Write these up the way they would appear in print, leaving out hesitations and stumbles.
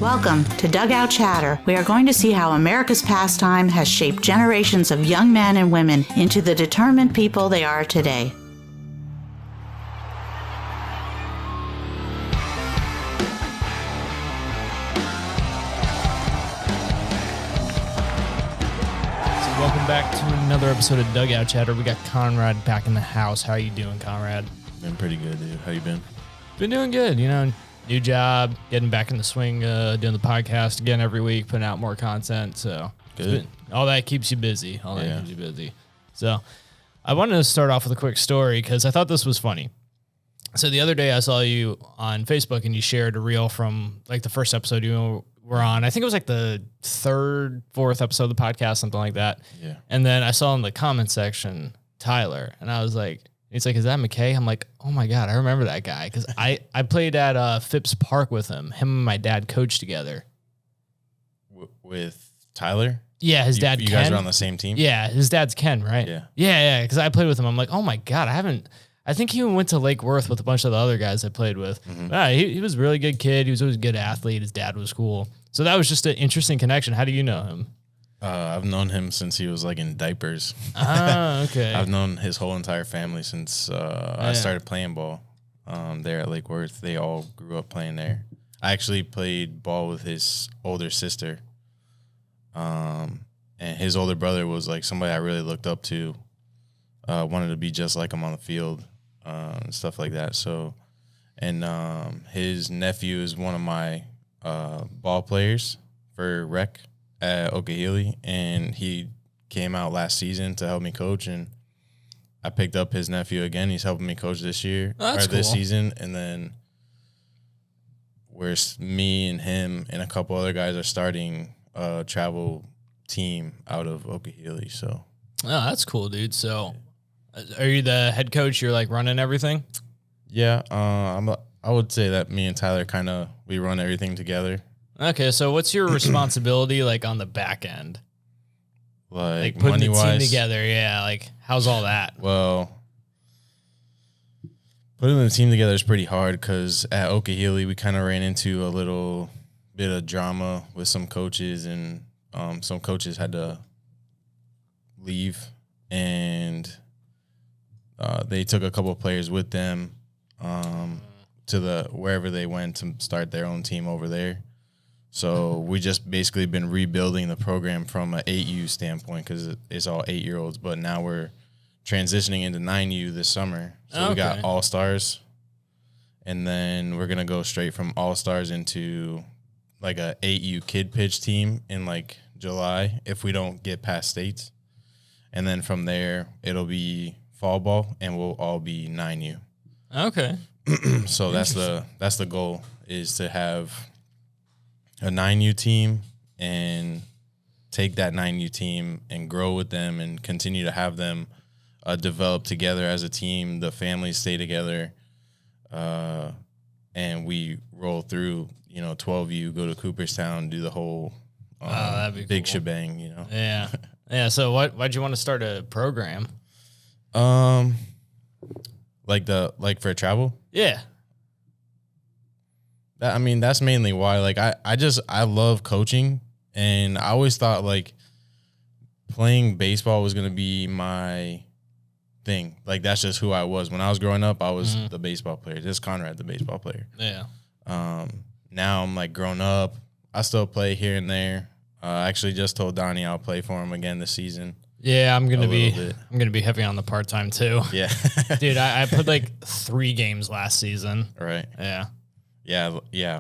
Welcome to Dugout Chatter. We are going to see how America's pastime has shaped generations of young men and women into the determined people they are today. Welcome back to another episode of Dugout Chatter. We got Conrad back in the house. How you doing, Conrad? Been pretty good, dude. How you been? Been doing good. You know, new job, getting back in the swing, doing the podcast again every week, putting out more content. So good. All that keeps you busy. So I wanted to start off with a quick story because I thought this was funny. So the other day I saw you on Facebook and you shared a reel from like the first episode you were on. I think it was like the third, fourth episode of the podcast, something like that. Yeah. And then I saw in the comment section, Tyler, and I was like, he's like, is that McKay? I'm like, oh my God, I remember that guy. Cause I played at Phipps Park with him. Him and my dad coached together. With Tyler? Yeah. His dad, You Ken. guys are on the same team? Yeah. His dad's Ken, right? Yeah. Yeah. Cause I played with him. I'm like, oh my God, I think he went to Lake Worth with a bunch of the other guys I played with. Mm-hmm. He was a really good kid. He was always a good athlete. His dad was cool. So that was just an interesting connection. How do you know him? I've known him since he was like in diapers. Ah, okay. I've known his whole entire family since I started playing ball there at Lake Worth. They all grew up playing there. I actually played ball with his older sister. And his older brother was like somebody I really looked up to. Wanted to be just like him on the field and stuff like that. So, and his nephew is one of my ball players for rec at Okehili, and he came out last season to help me coach, and I picked up his nephew again. He's helping me coach this year this season, and then me and him and a couple other guys are starting a travel team out of Okehili. So, oh, that's cool, dude. So, are you the head coach? You're like running everything? Yeah, I would say that me and Tyler we run everything together. Okay, so what's your responsibility like on the back end? Like putting the money-wise? team together, yeah. Like, how's all that? Well, putting the team together is pretty hard because at Okehili we kind of ran into a little bit of drama with some coaches, and some coaches had to leave, and they took a couple of players with them to wherever they went to start their own team over there. So we just basically been rebuilding the program from an 8U standpoint because it's all 8-year-olds, but now we're transitioning into 9U this summer. So we got all-stars, and then we're going to go straight from all-stars into like a 8U kid pitch team in like July if we don't get past states. And then from there, it'll be fall ball, and we'll all be 9U. Okay. So that's the goal, is to have a 9U team and take that 9U team and grow with them and continue to have them develop together as a team. The families stay together, and we roll through, 12U, go to Cooperstown, do the whole that'd be big cool. shebang, Yeah. Yeah. So why'd you want to start a program? Like for travel? Yeah. That's mainly why. Like, I love coaching, and I always thought like playing baseball was gonna be my thing. Like, that's just who I was when I was growing up. I was the baseball player. This is Conrad, the baseball player. Yeah. Now I'm like grown up. I still play here and there. I actually just told Donnie I'll play for him again this season. Yeah, I'm gonna be heavy on the part time too. Yeah, dude, I played like 3 games last season. Right. Yeah.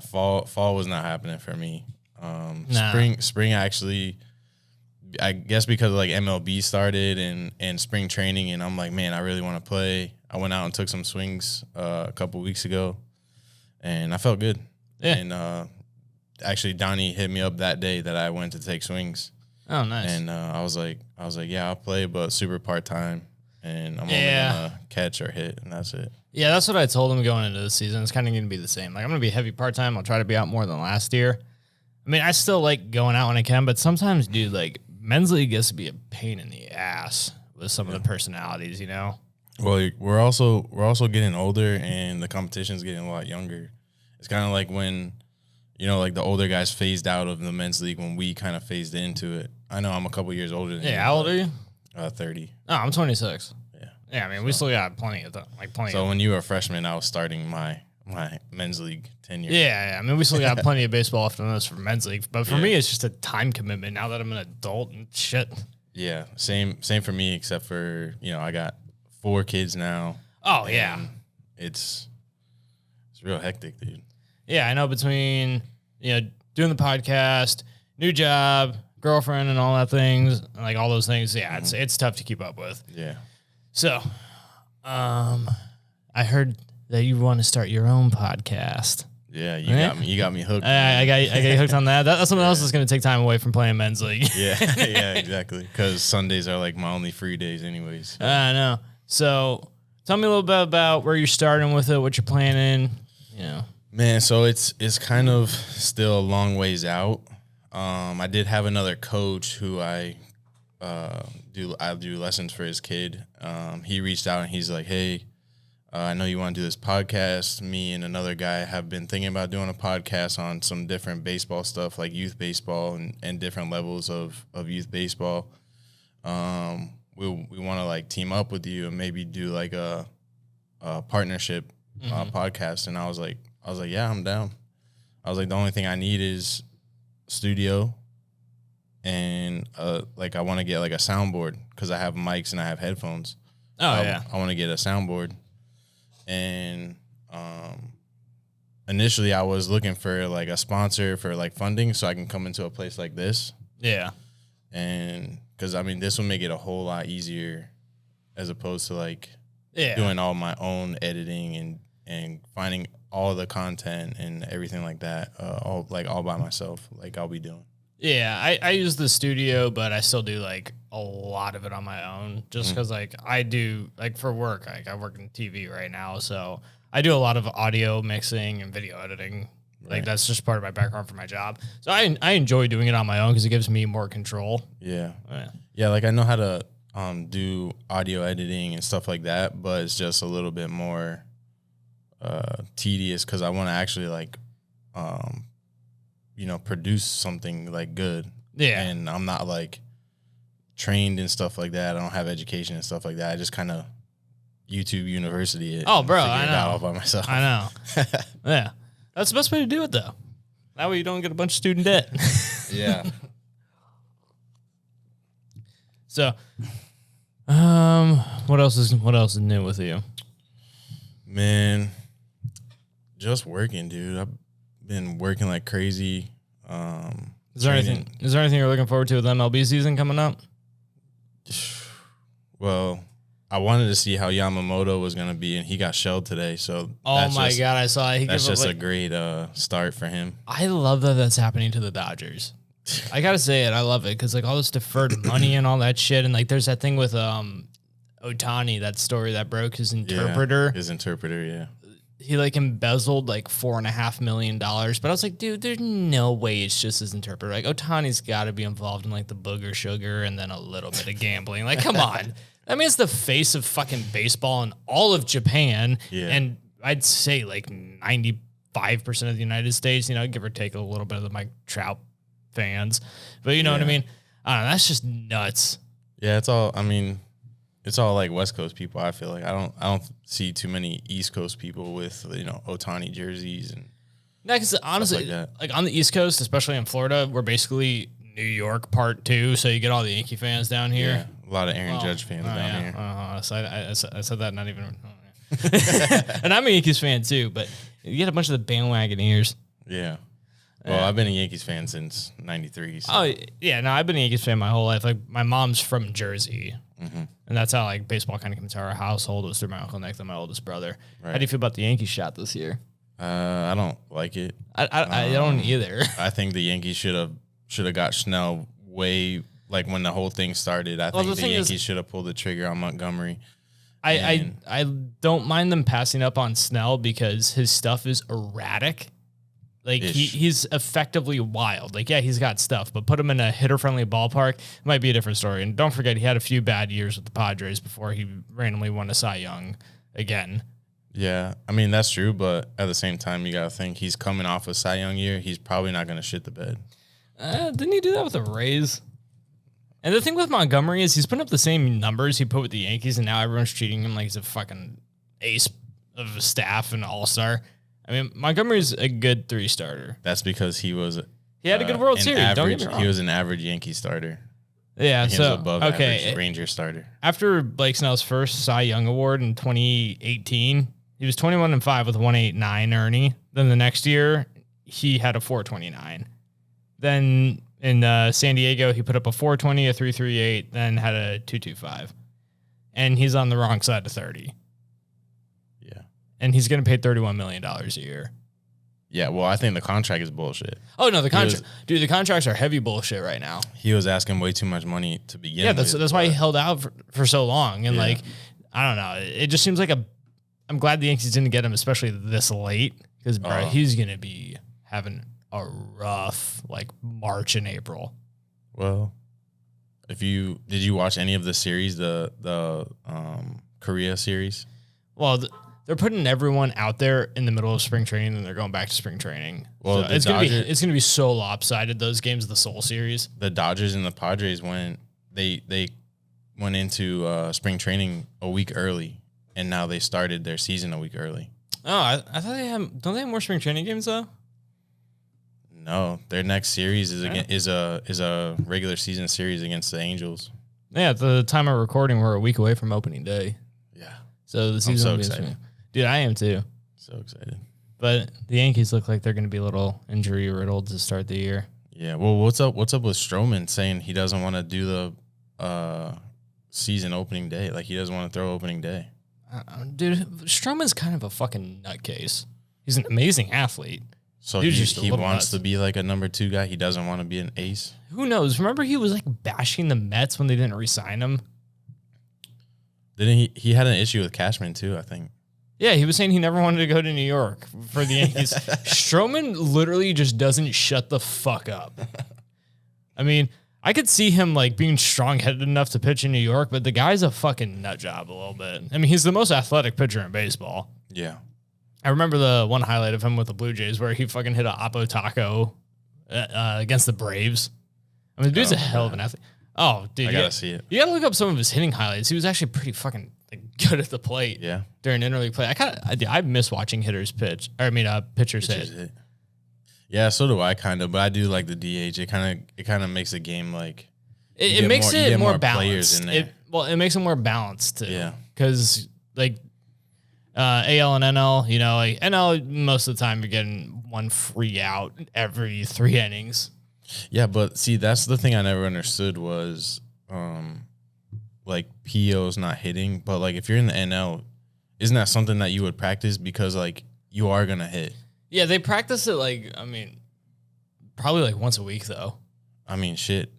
Fall was not happening for me. Nah. Spring actually, I guess because like MLB started and spring training, and I'm like, man, I really want to play. I went out and took some swings a couple weeks ago, and I felt good. Yeah. And actually, Donnie hit me up that day that I went to take swings. Oh, nice. And I was like, yeah, I'll play, but super part-time, and I'm only gonna catch or hit, and that's it. Yeah, that's what I told him going into the season. It's kind of going to be the same. Like, I'm going to be heavy part-time. I'll try to be out more than last year. I mean, I still like going out when I can, but sometimes, dude, like, men's league gets to be a pain in the ass with some of the personalities, Well, we're also getting older, and the competition's getting a lot younger. It's kind of like when, like the older guys phased out of the men's league when we kind of phased into it. I know I'm a couple years older than you. Yeah, how old are you? 30. Oh, I'm 26. Yeah. Yeah, I mean, we still got plenty of plenty. So when you were a freshman, I was starting my men's league tenure. Yeah. I mean, we still got plenty of baseball left on us for men's league, but for me, it's just a time commitment now that I'm an adult and shit. Yeah, same for me, except for I got 4 kids now. Oh yeah, it's real hectic, dude. Yeah, I know between doing the podcast, new job, girlfriend, and all that things, like all those things. Yeah, it's tough to keep up with. Yeah. So, I heard that you want to start your own podcast. Yeah, you got me hooked. I got you hooked on that. That's something else that's going to take time away from playing men's league. Yeah, exactly. Because Sundays are like my only free days, anyways. So. I know. So, tell me a little bit about where you're starting with it, what you're planning. Man, so it's kind of still a long ways out. I did have another coach who I do lessons for his kid. He reached out and he's like, hey, I know you want to do this podcast. Me and another guy have been thinking about doing a podcast on some different baseball stuff, like youth baseball and different levels of youth baseball. We want to like team up with you and maybe do like a partnership podcast. And I was like, yeah, I'm down. I was like, the only thing I need is studio and like I want to get like a soundboard because I have mics and I have headphones. I want to get a soundboard. And initially I was looking for like a sponsor for like funding so I can come into a place like this. Yeah. And because I mean, this will make it a whole lot easier as opposed to like doing all my own editing and finding all the content and everything like that, all by myself, like I'll be doing. Yeah, I use the studio, but I still do like a lot of it on my own just because like I do like for work, like I work in TV right now. So I do a lot of audio mixing and video editing. Like that's just part of my background for my job. So I enjoy doing it on my own because it gives me more control. Yeah. Yeah. Like I know how to do audio editing and stuff like that, but it's just a little bit more tedious because I want to actually like, produce something like good. Yeah. And I'm not like trained and stuff like that. I don't have education and stuff like that. I just kind of YouTube university it. Oh, bro, I know. All by myself. I know. Yeah. That's the best way to do it though. That way you don't get a bunch of student debt. Yeah. So, what else is new with you? Man, just working, dude. I've been working like crazy. Is there anything you're looking forward to with MLB season coming up? Well, I wanted to see how Yamamoto was going to be, and he got shelled today. So, God, I saw it. That's just a great start for him. I love that that's happening to the Dodgers. I gotta say it. I love it because like all this deferred money and all that shit, and like there's that thing with Ohtani, that story that broke his interpreter. Yeah, his interpreter, yeah. He like embezzled like $4.5 million, but I was like, dude, there's no way it's just his interpreter. Like Ohtani's got to be involved in like the booger sugar and then a little bit of gambling. Like, come on. I mean, it's the face of fucking baseball in all of Japan, and I'd say like 95% of the United States. Give or take a little bit of the Mike Trout fans, but you know what I mean. I don't know. That's just nuts. Yeah, it's all. I mean. It's all like West Coast people. I feel like I don't see too many East Coast people with Ohtani jerseys and. No, because honestly, like on the East Coast, especially in Florida, we're basically New York Part 2. So you get all the Yankee fans down here. Yeah, a lot of Aaron Judge fans down here. So I said that not even. And I'm a Yankees fan too, but you get a bunch of the bandwagoners. Yeah. Well, I've been a Yankees fan since '93. So. Oh yeah, no, I've been a Yankees fan my whole life. Like my mom's from Jersey. And that's how like baseball kind of came to our household. It was through my Uncle Nick and my oldest brother. Right. How do you feel about the Yankees shot this year? I don't like it. I don't either. I think the Yankees should have got Snell way like when the whole thing started. I think the Yankees should have pulled the trigger on Montgomery. I don't mind them passing up on Snell because his stuff is erratic. Like he's effectively wild. Like, yeah, he's got stuff, but put him in a hitter-friendly ballpark, it might be a different story. And don't forget, he had a few bad years with the Padres before he randomly won a Cy Young again. Yeah, I mean, that's true, but at the same time, you got to think he's coming off a Cy Young year. He's probably not going to shit the bed. Didn't he do that with the Rays? And the thing with Montgomery is he's putting up the same numbers he put with the Yankees, and now everyone's treating him like he's a fucking ace of a staff and all-star. I mean, Montgomery's a good 3-starter. That's because he had a good World Series. Average, don't get me wrong. He was an average Yankee starter. Yeah, he so was above average Ranger starter. After Blake Snell's first Cy Young Award in 2018, he was 21-5 with a 1.89 Ernie. Then the next year, he had a 4.29. Then in San Diego, he put up a 4.20, a 3.38, then had a 2.25. And he's on the wrong side of 30. Yeah. And he's getting paid $31 million a year. Yeah, well, I think the contract is bullshit. Oh, no, the contracts are heavy bullshit right now. He was asking way too much money to begin with. Yeah, that's why he held out for so long. And, like, I don't know. It just seems like I'm glad the Yankees didn't get him, especially this late, because, bro, he's going to be having a rough, like, March and April. Well, did you watch any of the series, the Korea series? Well, they're putting everyone out there in the middle of spring training, and they're going back to spring training. Well, so it's gonna be so lopsided, those games, the Seoul series. The Dodgers and the Padres went into spring training a week early, and now they started their season a week early. Oh, I thought don't they have more spring training games though? No, their next series is a regular season series against the Angels. Yeah, at the time of recording, we're a week away from opening day. Yeah, so the season I'm will so be excited. Dude, I am too. So excited. But the Yankees look like they're going to be a little injury riddled to start the year. Yeah. Well, what's up with Stroman saying he doesn't want to do the season opening day? Like, he doesn't want to throw opening day. Dude, Stroman's kind of a fucking nutcase. He's an amazing athlete. So Dude, he wants to be like a number 2 guy. He doesn't want to be an ace. Who knows? Remember he was like bashing the Mets when they didn't re-sign him? Didn't he? He had an issue with Cashman too, I think. Yeah, he was saying he never wanted to go to New York for the Yankees. Stroman literally just doesn't shut the fuck up. I mean, I could see him like being strong-headed enough to pitch in New York, but the guy's a fucking nut job a little bit. I mean, he's the most athletic pitcher in baseball. Yeah. I remember the one highlight of him with the Blue Jays where he fucking hit a Oppo Taco against the Braves. I mean, the dude's a hell of an athlete. Oh, dude. I gotta see it. You gotta look up some of his hitting highlights. He was actually pretty fucking good at the plate. Yeah. During interleague play. I miss watching hitters pitch. Pitchers hit. Yeah, so do I kind of, but I do like the DH. It kind of makes the game like it makes it more balanced. In there. It makes it more balanced too. Yeah. Because like AL and NL, you know, like NL most of the time you're getting one free out every 3 innings. Yeah, but see, that's the thing I never understood was like PO's not hitting, but like if you're in the NL, isn't that something that you would practice because like you are gonna hit? Yeah, they practice it like probably like once a week though. I mean, shit.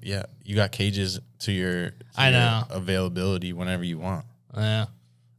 Yeah, you got cages to your availability whenever you want. Yeah,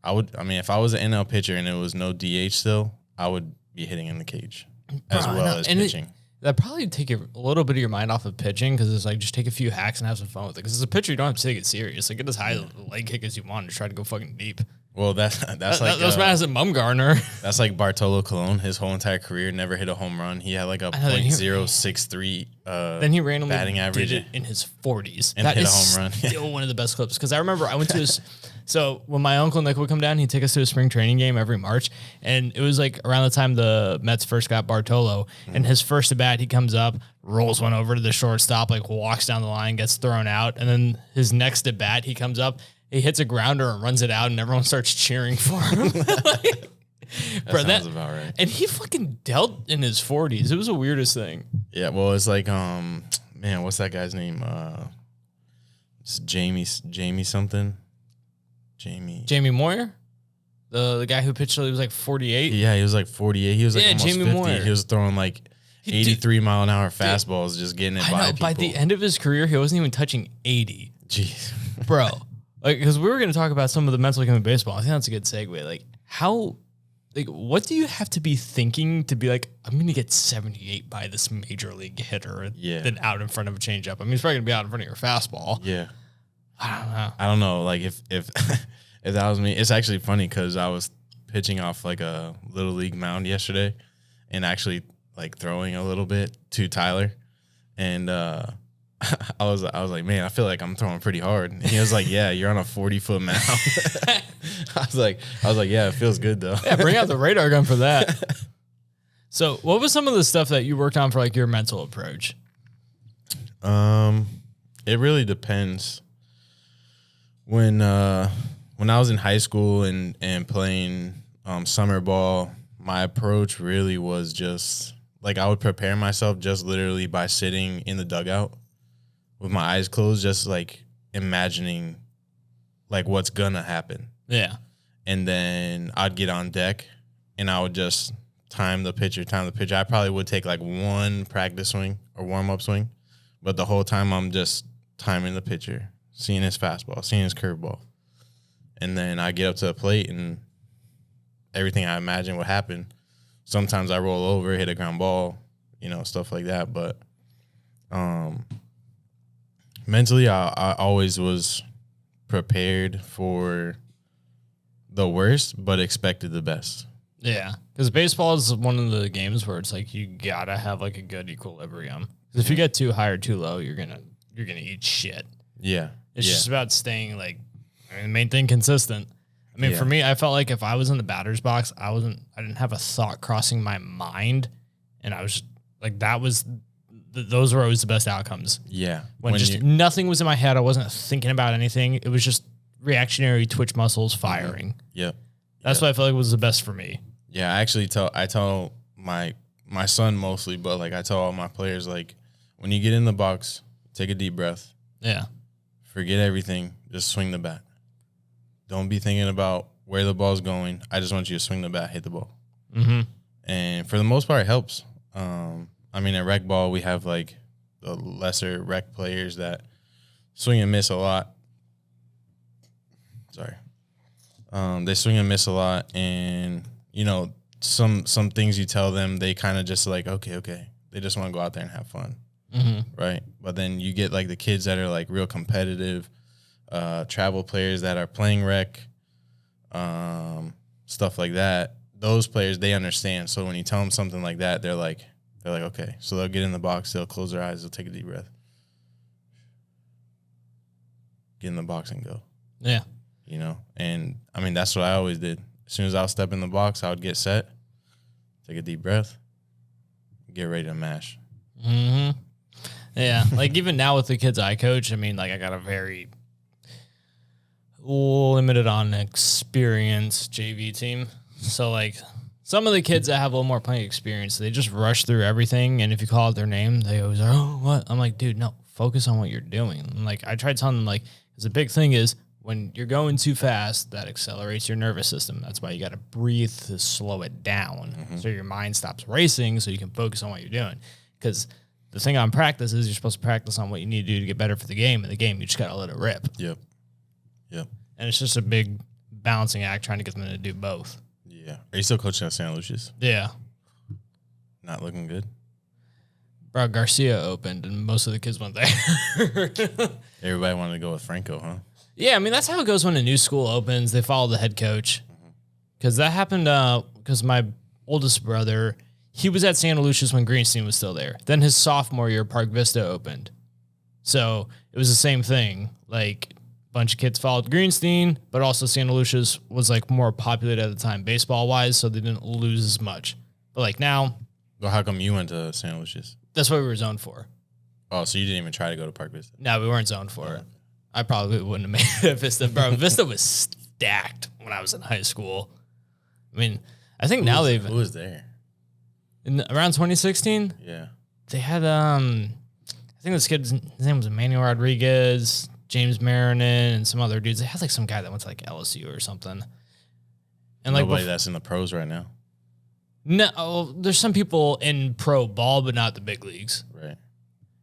if I was an NL pitcher and it was no DH still, I would be hitting in the cage as well as pitching. That'd probably take a little bit of your mind off of pitching because it's like just take a few hacks and have some fun with it. Because as a pitcher, you don't have to take it serious. Like get as high a leg kick as you want and try to go fucking deep. Well, that's like that's what as a Bumgarner. That's like Bartolo Colon. His whole entire career never hit a home run. He had like a .063 then he randomly batting average did it in his 40s and hit a home run. Still one of the best clips because I remember I went to his. So when my uncle Nick would come down, he'd take us to a spring training game every March, and it was like around the time the Mets first got Bartolo, and his first at bat, he comes up, rolls one over to the shortstop, like walks down the line, gets thrown out, and then his next at bat, he comes up, he hits a grounder and runs it out, and everyone starts cheering for him. That sounds about right. And he fucking dealt in his 40s. It was the weirdest thing. Yeah, well, it's like man, what's that guy's name? It's Jamie something. Jamie Moyer? The guy who pitched till he was like 48? Yeah, he was like 48. He was like almost Jamie 50. Moyer. He was throwing like 83-mile-an-hour fastballs, just getting it by people. By the end of his career, he wasn't even touching 80. Jeez. Bro. Like, because we were going to talk about some of the mental game of baseball. I think that's a good segue. Like, what do you have to be thinking to be like, I'm going to get 78 by this major league hitter than out in front of a changeup? I mean, he's probably going to be out in front of your fastball. Yeah. I don't know. I don't know. Like if if that was me, it's actually funny because I was pitching off like a little league mound yesterday, and actually like throwing a little bit to Tyler, and I was like, man, I feel like I'm throwing pretty hard. And he was like, yeah, you're on a 40-foot mound. I was like, yeah, it feels good though. Yeah, bring out the radar gun for that. So, what was some of the stuff that you worked on for like your mental approach? It really depends. When I was in high school and playing summer ball, my approach really was just like I would prepare myself just literally by sitting in the dugout with my eyes closed, just like imagining like what's gonna happen. Yeah. And then I'd get on deck and I would just time the pitcher. I probably would take like one practice swing or warm-up swing, but the whole time I'm just timing the pitcher, seeing his fastball, seeing his curveball. And then I get up to the plate and everything I imagine would happen. Sometimes I roll over, hit a ground ball, stuff like that. But mentally, I always was prepared for the worst, but expected the best. Yeah, because baseball is one of the games where it's like you gotta have like a good equilibrium. Because if you get too high or too low, you're gonna eat shit. Yeah, it's just about staying like the main thing, consistent. I mean, for me, I felt like if I was in the batter's box, I didn't have a thought crossing my mind, and I was like, those were always the best outcomes. Yeah, when just nothing was in my head, I wasn't thinking about anything. It was just reactionary twitch muscles firing. Yep. That's what I felt like was the best for me. Yeah, I actually tell my son mostly, but like I tell all my players, like when you get in the box, take a deep breath. Yeah. Forget everything. Just swing the bat. Don't be thinking about where the ball's going. I just want you to swing the bat, hit the ball. Mm-hmm. And for the most part, it helps. I mean, at rec ball, we have like the lesser rec players that swing and miss a lot. Sorry. They swing and miss a lot, and some things you tell them, they kind of just like okay. They just want to go out there and have fun, right? But then you get like the kids that are like real competitive, travel players that are playing rec, stuff like that. Those players, they understand. So when you tell them something like that, they're like okay. So they'll get in the box, they'll close their eyes, they'll take a deep breath, get in the box and go. Yeah. And I mean, that's what I always did. As soon as I would step in the box, I would get set, take a deep breath, get ready to mash. Mm-hmm. Yeah. Like even now with the kids I coach, I mean, like I got a very limited on experience JV team. So like some of the kids that have a little more playing experience, they just rush through everything. And if you call out their name, they always are, oh, what? I'm like, dude, no, focus on what you're doing. And like I tried telling them, like, because the big thing is, when you're going too fast, that accelerates your nervous system. That's why you got to breathe to slow it down, so your mind stops racing, so you can focus on what you're doing. Because the thing on practice is you're supposed to practice on what you need to do to get better for the game. In the game, you just got to let it rip. Yep. And it's just a big balancing act trying to get them to do both. Yeah. Are you still coaching at San Lucius? Yeah. Not looking good? Bro, Garcia opened, and most of the kids went there. Everybody wanted to go with Franco, huh? Yeah, I mean, that's how it goes when a new school opens. They follow the head coach. Because that happened because my oldest brother, he was at Santa Lucia's when Greenstein was still there. Then his sophomore year, Park Vista opened. So it was the same thing. Like, a bunch of kids followed Greenstein, but also Santa Lucia's was, like, more populated at the time baseball-wise, so they didn't lose as much. But, like, now... Well, how come you went to Santa Lucia's? That's what we were zoned for. Oh, so you didn't even try to go to Park Vista? No, we weren't zoned for it. I probably wouldn't have made it at Vista. Bro, Vista was stacked when I was in high school. I mean, I think Who was there? Around 2016? Yeah. They had, I think this kid's his name was Emmanuel Rodriguez, James Marinan, and some other dudes. They had like some guy that went to like LSU or something. And like nobody that's in the pros right now. No, there's some people in pro ball, but not the big leagues. Right.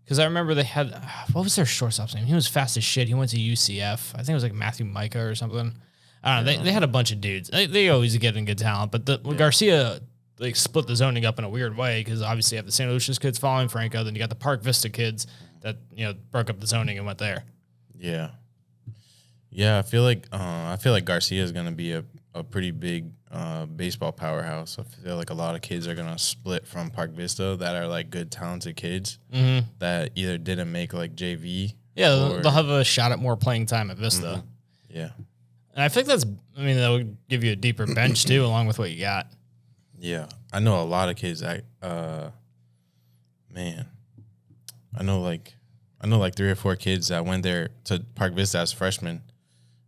Because I remember they had, what was their shortstop's name? He was fast as shit. He went to UCF. I think it was like Matthew Micah or something. I don't know. They had a bunch of dudes. They always get in good talent. But Garcia, like, split the zoning up in a weird way because obviously you have the St. Lucia's kids following Franco. Then you got the Park Vista kids that, broke up the zoning and went there. Yeah. Yeah, I feel like Garcia is gonna be a pretty big baseball powerhouse. I feel like a lot of kids are gonna split from Park Vista that are like good, talented kids that either didn't make like JV. Yeah, they'll have a shot at more playing time at Vista. Yeah, and I think that would give you a deeper bench too, along with what you got. Yeah, I know a lot of kids that man, I know like 3 or 4 kids that went there to Park Vista as freshmen,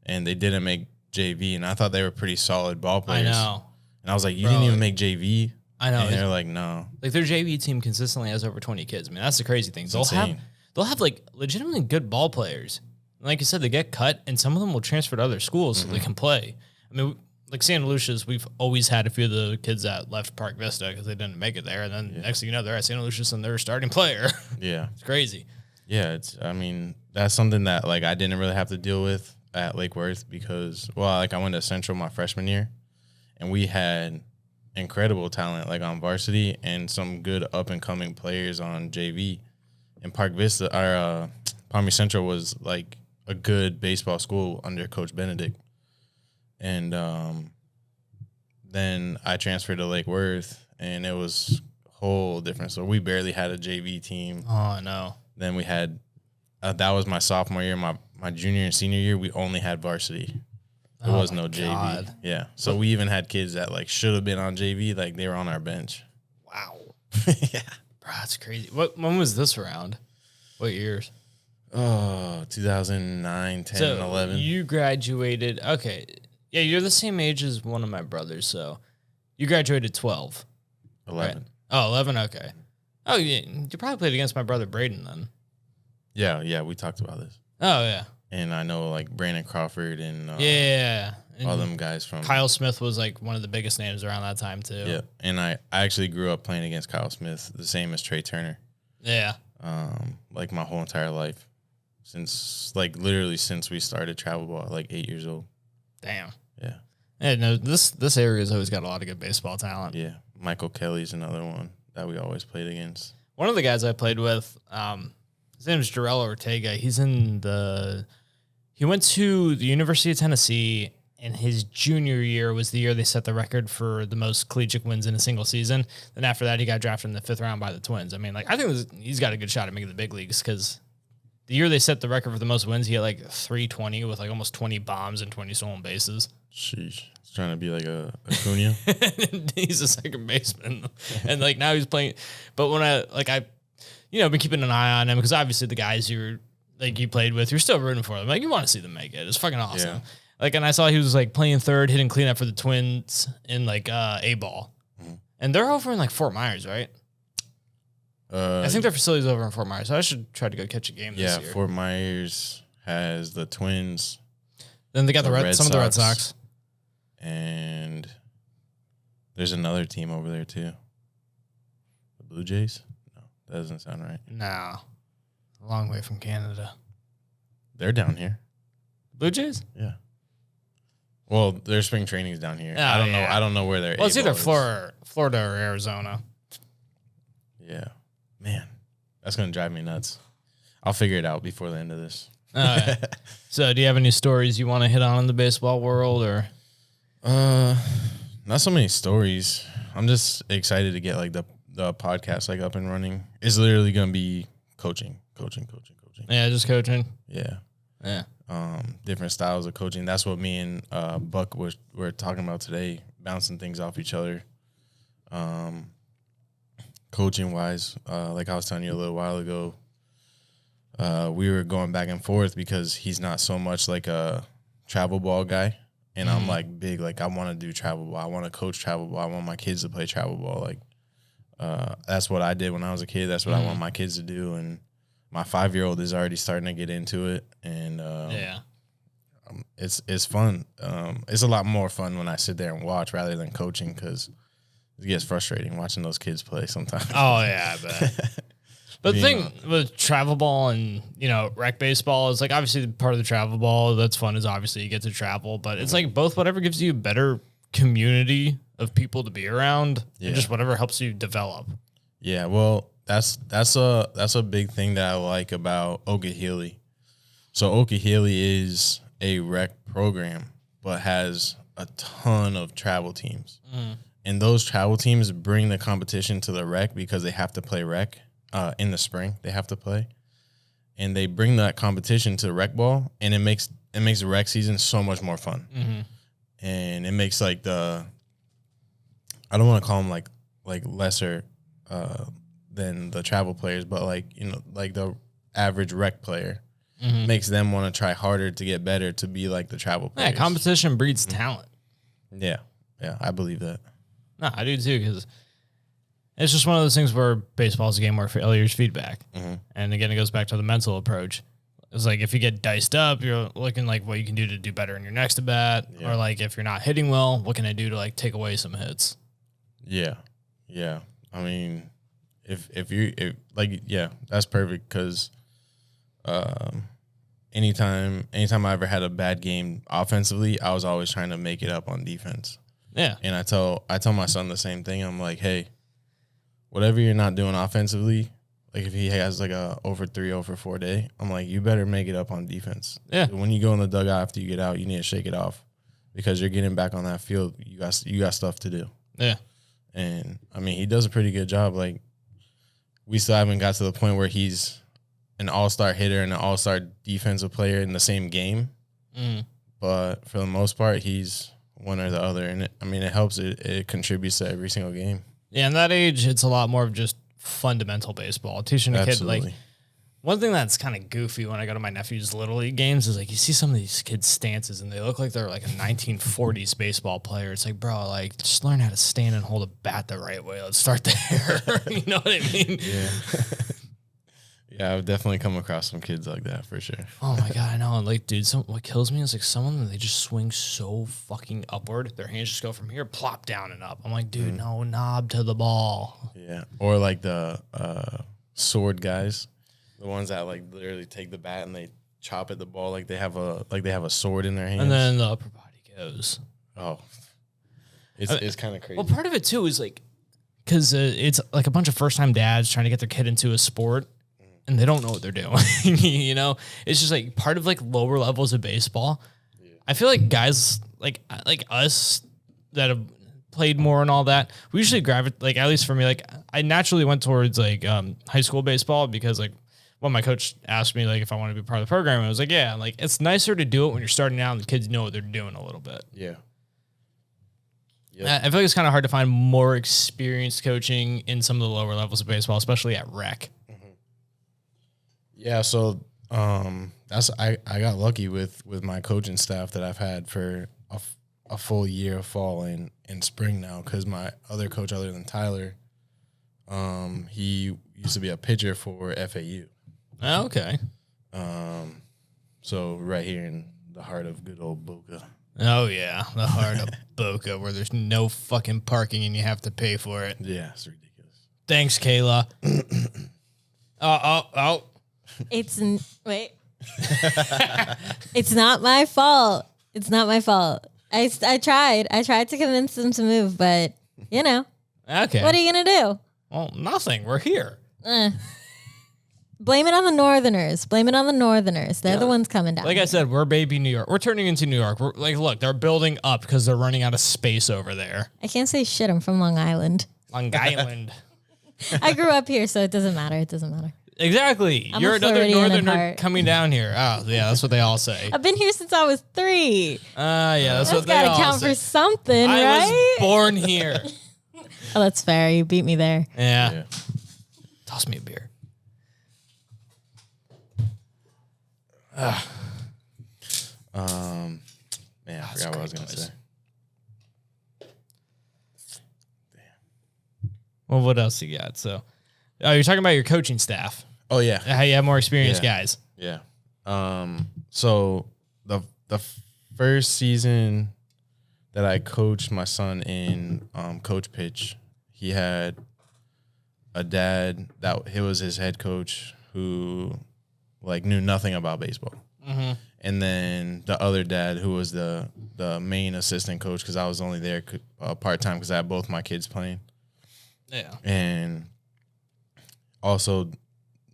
and they didn't make JV, and I thought they were pretty solid ball players. I know. And I was like, you didn't even make JV? I know. And they're like, no. Like their JV team consistently has over 20 kids. I mean, that's the crazy thing. They'll have like legitimately good ball players. Like you said, they get cut, and some of them will transfer to other schools so they can play. I mean, like Santa Lucia's, we've always had a few of the kids that left Park Vista because they didn't make it there, and then next thing you know, they're at Santa Lucia's and they're a starting player. Yeah. It's crazy. Yeah, that's something that like I didn't really have to deal with at Lake Worth because, I went to Central my freshman year, and we had incredible talent like on varsity and some good up and coming players on JV. And Park Vista, Palm Beach Central was like a good baseball school under Coach Benedict. And then I transferred to Lake Worth, and it was a whole different. So we barely had a JV team. Oh, no. Then we had that was my sophomore year. My junior and senior year, we only had varsity. There was no JV. God. Yeah. So we even had kids that like should have been on JV, like they were on our bench. Wow. Yeah. Bro, that's crazy. When was this around? What years? Oh, 2009, 10, and 11. You graduated. Okay. Yeah, you're the same age as one of my brothers, so you graduated 12. 11. Right? Oh, 11? Okay. Oh, yeah. You probably played against my brother Braden then. Yeah, we talked about this. Oh, yeah. And I know like Brandon Crawford and yeah. And all them guys from Kyle Smith was like one of the biggest names around that time too. Yeah. And I actually grew up playing against Kyle Smith, the same as Trey Turner. Yeah. Like my whole entire life. Literally since we started travel ball at like 8 years old. Damn. Yeah. Yeah, no, this area's always got a lot of good baseball talent. Yeah. Michael Kelly's another one that we always played against. One of the guys I played with, his name is Jarrell Ortega. He went to the University of Tennessee, and his junior year was the year they set the record for the most collegiate wins in a single season. Then after that, he got drafted in the 5th round by the Twins. I mean, like I think he's got a good shot at making the big leagues because the year they set the record for the most wins, he had like 320 with like almost 20 bombs and 20 stolen bases. Sheesh. He's trying to be like a Acuna. He's a second baseman. And like now he's playing. But when I've been keeping an eye on him because obviously the guys you played with, you're still rooting for them. Like you want to see them make it. It's fucking awesome. Yeah. Like, and I saw he was like playing third, hitting cleanup for the Twins in like A ball. Mm-hmm. And they're over in like Fort Myers, right? I think their facility's over in Fort Myers. So I should try to go catch a game this year. Yeah, Fort Myers has the Twins. Then they got some of the Red Sox. And there's another team over there too. The Blue Jays? No, that doesn't sound right. No. A long way from Canada. They're down here. Blue Jays? Yeah. Well, their spring training's down here. Oh, I don't know. I don't know where they're. Well, it's either Florida or Arizona. Yeah, man, that's gonna drive me nuts. I'll figure it out before the end of this. So, do you have any stories you want to hit on in the baseball world, or? Not so many stories. I'm just excited to get like the podcast like up and running. It's literally gonna be coaching. Yeah, just coaching. Yeah. Different styles of coaching. That's what me and Buck were talking about today, bouncing things off each other. Coaching wise, like I was telling you a little while ago, we were going back and forth because he's not so much like a travel ball guy. And I'm like big, like I want to do travel ball. I want to coach travel ball. I want my kids to play travel ball. Like that's what I did when I was a kid. That's what I want my kids to do. And my 5-year-old is already starting to get into it. And it's fun. It's a lot more fun when I sit there and watch rather than coaching because it gets frustrating watching those kids play sometimes. Oh, yeah, I bet. But the thing with travel ball and, rec baseball is like obviously part of the travel ball that's fun is obviously you get to travel, but it's like both whatever gives you a better community of people to be around and just whatever helps you develop. Yeah, well, that's a big thing that I like about Okehilly. So Okehilly is a rec program, but has a ton of travel teams. And those travel teams bring the competition to the rec because they have to play rec in the spring. They have to play. And they bring that competition to rec ball, and it makes the rec season so much more fun. And it makes like I don't want to call them like lesser than the travel players, but like, you know, like the average rec player makes them want to try harder to get better to be like the travel players. Yeah, competition breeds talent. Yeah, I believe that. No, I do too, because it's just one of those things where baseball is a game where failure's feedback. And again, it goes back to the mental approach. It's like if you get diced up, you're looking like what you can do to do better in your next at bat, or like if you're not hitting well, what can I do to like take away some hits? Yeah. I mean, if that's perfect because anytime I ever had a bad game offensively, I was always trying to make it up on defense. Yeah. And I tell my son the same thing. I'm like, hey, whatever you're not doing offensively, like if he has like a over 3, over 4 day, I'm like, you better make it up on defense. Yeah. When you go in the dugout after you get out, you need to shake it off because you're getting back on that field. You got stuff to do. Yeah. And I mean, he does a pretty good job. Like, we still haven't got to the point where he's an all-star hitter and an all-star defensive player in the same game. But for the most part, he's one or the other. And it helps. It contributes to every single game. Yeah, in that age, it's a lot more of just fundamental baseball. Teaching a kid, like, one thing that's kind of goofy when I go to my nephew's Little League games is, like, you see some of these kids' stances, and they look like they're, like, a 1940s baseball player. It's like, bro, like, just learn how to stand and hold a bat the right way. Let's start there. You know what I mean? Yeah. Yeah, I've definitely come across some kids like that, for sure. Oh, my God, I know. And, like, dude, what kills me is, like, some of them, they just swing so fucking upward. Their hands just go from here, plop down and up. I'm like, dude, no knob to the ball. Yeah. Or, like, the sword guys. The ones that like literally take the bat and they chop at the ball like they have a sword in their hands. And then the upper body goes. Oh, it's kind of crazy. Well, part of it too is like because it's like a bunch of first time dads trying to get their kid into a sport, and they don't know what they're doing. You know, it's just like part of like lower levels of baseball. Yeah. I feel like guys like us that have played more and all that, we usually gravitate. Like at least for me, like I naturally went towards like high school baseball because like. Well, my coach asked me like if I want to be part of the program, and I was like, yeah, like it's nicer to do it when you're starting out and the kids know what they're doing a little bit. Yeah. I feel like it's kind of hard to find more experienced coaching in some of the lower levels of baseball, especially at rec. Yeah, so I got lucky with my coaching staff that I've had for a full year of fall and spring now because my other coach other than Tyler, he used to be a pitcher for FAU. Oh, okay. So right here in the heart of good old Boca. Oh, yeah. The heart of Boca where there's no fucking parking and you have to pay for it. Yeah, it's ridiculous. Thanks, Kayla. Oh. Wait. It's not my fault. It's not my fault. I tried to convince them to move, but, you know. Okay. What are you going to do? Well, nothing. We're here. Blame it on the Northerners. They're the ones coming down. Like I said, we're baby New York. We're turning into New York. We're like, look, they're building up because they're running out of space over there. I can't say shit. I'm from Long Island. Long Island. I grew up here, so it doesn't matter. Exactly. I'm You're a another Floridian at northerner heart. coming down here. Oh, yeah, that's what they all say. I've been here since I was 3. Yeah, that's what they gotta all count say. for something, I right? was born here. Oh, that's fair. You beat me there. Yeah. Toss me a beer. Man, I forgot what I was going to say. Well, what else you got? So, you're talking about your coaching staff. Oh, yeah. How you have more experienced guys. Yeah. So the first season that I coached my son in coach pitch, he had a dad that he was his head coach who like knew nothing about baseball. Mm-hmm. And then the other dad who was the main assistant coach because I was only there part-time because I had both my kids playing. Yeah. And also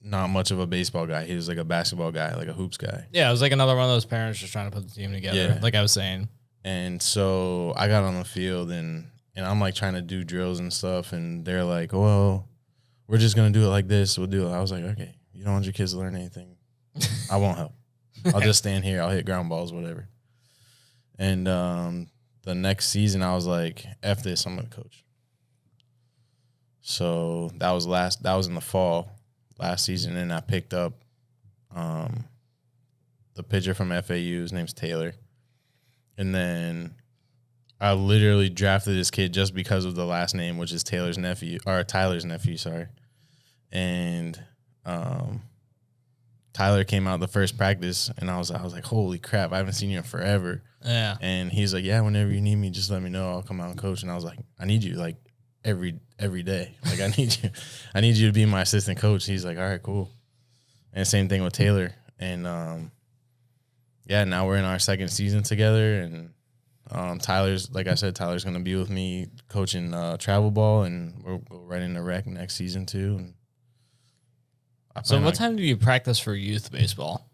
not much of a baseball guy. He was like a basketball guy, like a hoops guy. Yeah, it was like another one of those parents just trying to put the team together. Yeah. Like I was saying. And so I got on the field and I'm like trying to do drills and stuff. And they're like, well, we're just going to do it like this. We'll do it. I was like, okay, you don't want your kids to learn anything. I won't help. I'll just stand here. I'll hit ground balls, whatever. And the next season I was like, F this, I'm going to coach. So that was in the fall last season. And I picked up the pitcher from FAU. His name's Taylor. And then I literally drafted this kid just because of the last name, which is Tyler's nephew, sorry. And Tyler came out the first practice, and I was like, holy crap, I haven't seen you in forever. Yeah. And he's like, yeah, whenever you need me, just let me know. I'll come out and coach. And I was like, I need you like every day. Like I need you to be my assistant coach. He's like, all right, cool. And same thing with Taylor. And yeah, now we're in our second season together, and Tyler's going to be with me coaching travel ball, and we'll go right into rec next season too. And so what time do you practice for youth baseball?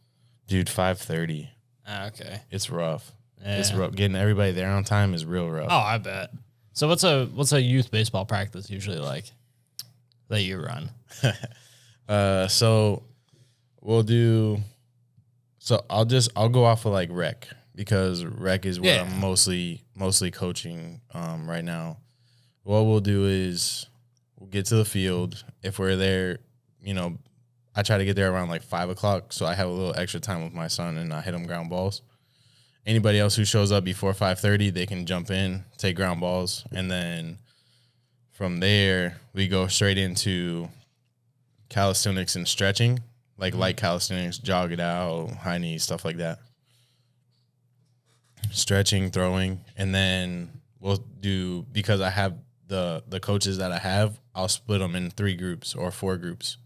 Dude, 5:30. Okay. It's rough. Yeah. It's rough. Getting everybody there on time is real rough. Oh, I bet. So what's a youth baseball practice usually like that you run? So we'll do. So I'll go off of like rec, because rec is what I'm mostly coaching right now. What we'll do is we'll get to the field. If we're there, I try to get there around like 5 o'clock, so I have a little extra time with my son, and I hit him ground balls. Anybody else who shows up before 5:30, they can jump in, take ground balls, and then from there we go straight into calisthenics and stretching. Like light calisthenics, jog it out, high knees, stuff like that. Stretching, throwing, and then we'll do, because I have the coaches that I have, I'll split them in 3 groups or 4 groups,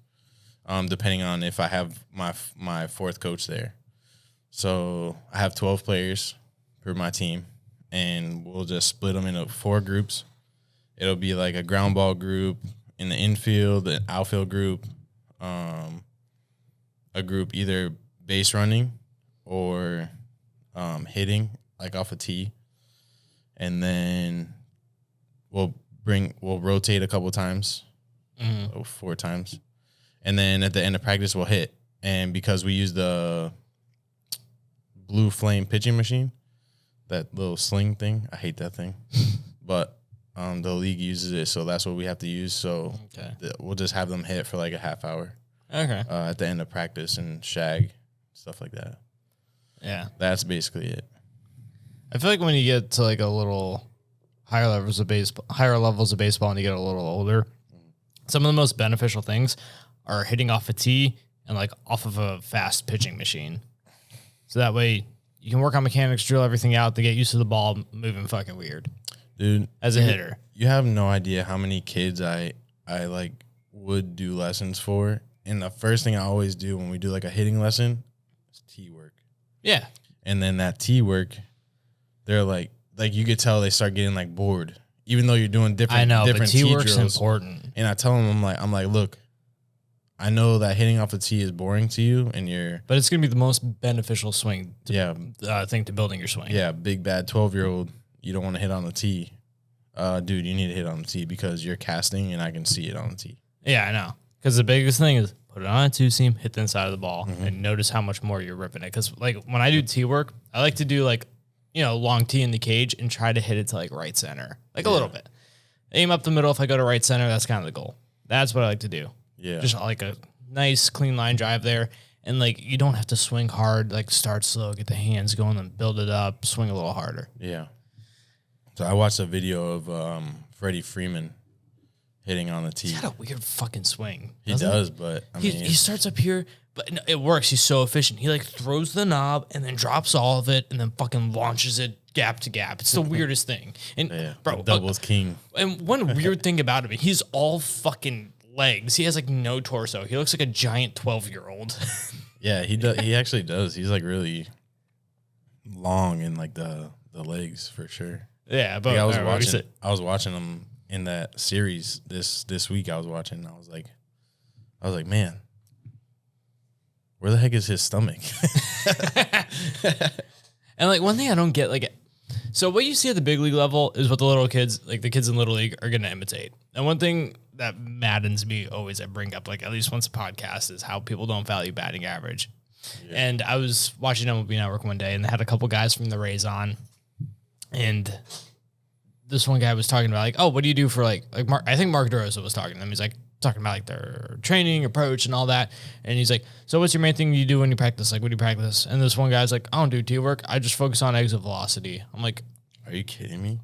depending on if I have my fourth coach there. So I have 12 players for my team, and we'll just split them into 4 groups. It'll be like a ground ball group in the infield, an outfield group, a group either base running or hitting, like off a tee. And then we'll rotate a couple times, 4 times. And then at the end of practice, we'll hit. And because we use the Blue Flame pitching machine, that little sling thing, I hate that thing. But the league uses it, so that's what we have to use. So we'll just have them hit for like a half hour. Okay. At the end of practice and shag, stuff like that. Yeah. That's basically it. I feel like when you get to like a little higher levels of baseball and you get a little older, some of the most beneficial things are hitting off a tee and like off of a fast pitching machine. So that way you can work on mechanics, drill everything out to get used to the ball moving fucking weird. Dude, as a hitter. You have no idea how many kids I like would do lessons for. And the first thing I always do when we do like a hitting lesson is tee work. Yeah. And then that tee work, they're like you could tell they start getting like bored, even though you're doing different but tee work's drills. Important. And I tell them, I'm like, look, I know that hitting off the tee is boring to you, but it's gonna be the most beneficial swing. Thing to building your swing. Yeah, big bad 12-year-old, you don't want to hit on the tee, dude. You need to hit on the tee because you're casting, and I can see it on the tee. Yeah, I know. Because the biggest thing is put it on a 2-seam, hit the inside of the ball, and notice how much more you're ripping it. Because like when I do tee work, I like to do like long tee in the cage and try to hit it to like right center, like a little bit. Aim up the middle. If I go to right center, that's kind of the goal. That's what I like to do. Yeah. Just like a nice clean line drive there. And like you don't have to swing hard, like start slow, get the hands going and build it up, swing a little harder. Yeah. So I watched a video of Freddie Freeman hitting on the tee. He's got a weird fucking swing. He does, but I mean, he starts up here, but it works. He's so efficient. He like throws the knob and then drops all of it and then fucking launches it gap to gap. It's the weirdest thing. And bro, doubles king. And one weird thing about him, he's all fucking legs. He has like no torso. He looks like a giant 12-year-old. Yeah, he does. He actually does. He's like really long in like the legs for sure. Yeah, but like I was watching him in that series this week. I was like, man, Where the heck is his stomach? And like one thing I don't get, like, so what you see at the big league level is what the little kids, like the kids in little league, are going to imitate. And one thing that maddens me always, I bring up like at least once a podcast, is how people don't value batting average. Yeah. And I was watching MLB Network one day, and they had a couple guys from the Rays on, and this one guy was talking about like, oh, what do you do for like Mark, I think Mark DeRosa was talking to them. He's like talking about like their training approach and all that. And he's like, so what's your main thing you do when you practice? Like, what do you practice? And this one guy's like, I don't do tee work. I just focus on exit velocity. I'm like, are you kidding me?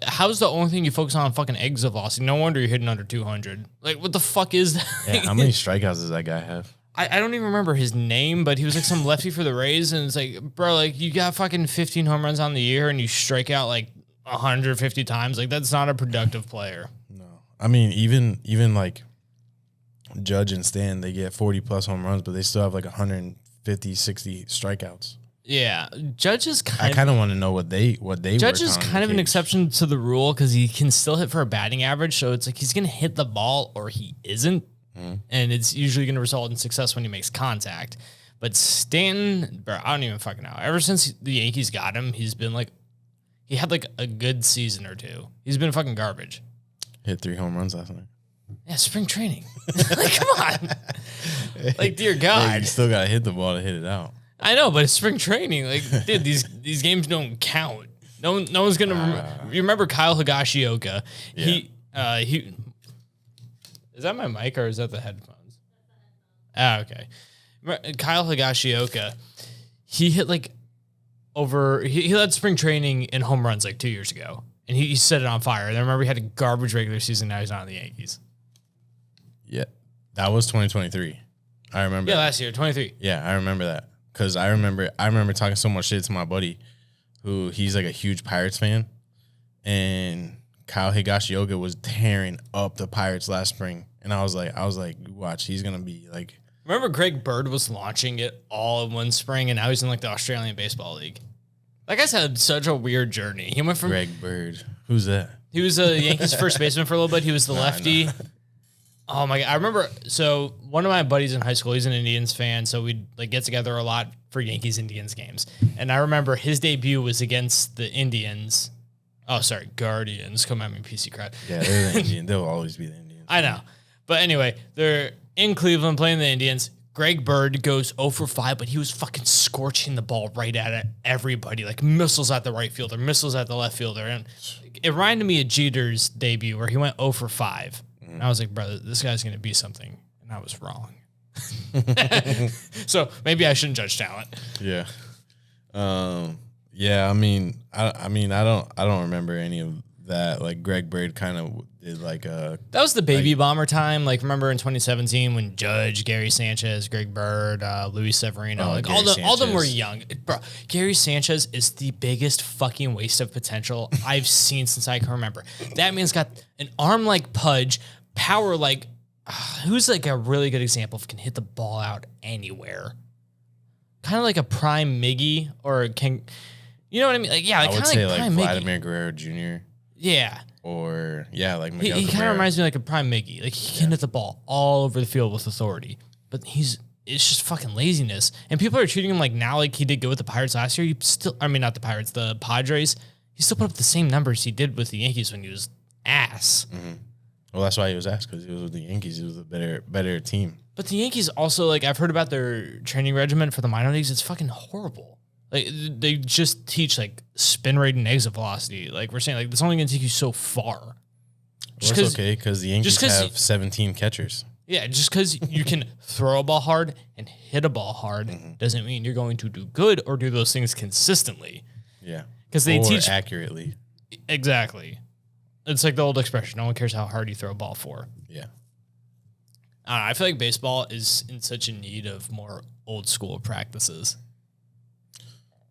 How's the only thing you focus on fucking exit velocity? No wonder you're hitting under 200. Like, what the fuck is that? Yeah, how many strikeouts does that guy have? I don't even remember his name, but he was like some lefty for the Rays. And it's like, bro, like you got fucking 15 home runs on the year and you strike out like 150 times. Like, that's not a productive player. No. I mean, even like Judge and Stan, they get 40 plus home runs, but they still have like 150, 60 strikeouts. Yeah. Judge is I kind of want to know what they Judge is kind of an exception to the rule because he can still hit for a batting average. So it's like he's going to hit the ball or he isn't. And it's usually going to result in success when he makes contact. But Stanton, bro, I don't even fucking know. Ever since the Yankees got him, he's been like, he had like a good season or two. He's been fucking garbage. Hit 3 home runs last night. Yeah, spring training. Like, come on. Like, dear God. Hey, you still got to hit the ball to hit it out. I know, but it's spring training. Like, dude, these games don't count. No one's going to you remember Kyle Higashioka. Yeah. He is that my mic or is that the headphones? Okay. Kyle Higashioka, he hit like he led spring training in home runs like 2 years ago. And he set it on fire. And I remember he had a garbage regular season. Now he's not on the Yankees. Yeah. That was 2023. I remember. Yeah, that. last year, 23. Yeah, I remember that. Because I remember talking so much shit to my buddy who he's like a huge Pirates fan. And Kyle Higashioka was tearing up the Pirates last spring. And I was like, watch, he's going to be like. Remember Greg Bird was launching it all in one spring, and now he's in like the Australian Baseball League. That guy's had such a weird journey. He went from Greg Bird. Who's that? He was a Yankees first baseman for a little bit. He was the lefty. No. Oh my God. I remember, so one of my buddies in high school, he's an Indians fan. So we'd like get together a lot for Yankees Indians games. And I remember his debut was against the Indians. Oh, sorry. Guardians. Come at me, PC crowd. Yeah, they're the Indians. They'll always be the Indians. I know. But anyway, they're in Cleveland playing the Indians. Greg Bird goes 0 for 5, but he was fucking scorching the ball right at everybody, like missiles at the right fielder, missiles at the left fielder. And it reminded me of Jeter's debut where he went 0 for 5. And I was like, brother, this guy's going to be something. And I was wrong. So maybe I shouldn't judge talent. Yeah. Yeah, I mean, I don't remember any of that. Like Greg Bird kind of did like a. That was the baby bomber time. Like remember in 2017 when Judge, Gary Sanchez, Greg Bird, Luis Severino, like all of them were young. Bro, Gary Sanchez is the biggest fucking waste of potential I've seen since I can remember. That man's got an arm like Pudge, power like. Who's like a really good example of can hit the ball out anywhere? Kind of like a prime Miggy or can. You know what I mean? Like, yeah, I would say like Vladimir Miggy. Guerrero Jr. Yeah. Or, yeah, like Miguel He kind of reminds me like a prime Miggy. Like, he can hit the ball all over the field with authority. But it's just fucking laziness. And people are treating him like now like he did good with the Pirates last year. Not the Pirates, the Padres. He still put up the same numbers he did with the Yankees when he was ass. Mm-hmm. Well, that's why he was ass, because he was with the Yankees. He was a better team. But the Yankees also, like, I've heard about their training regimen for the minor leagues. It's fucking horrible. Like, they just teach, like, spin rate and exit velocity. Like, we're saying, like, it's only going to take you so far. Well, it's okay, because the Yankees have 17 catchers. Yeah, just because you can throw a ball hard and hit a ball hard doesn't mean you're going to do good or do those things consistently. Yeah. Because they teach accurately. Exactly. It's like the old expression, no one cares how hard you throw a ball for. Yeah. I don't know, I feel like baseball is in such a need of more old school practices.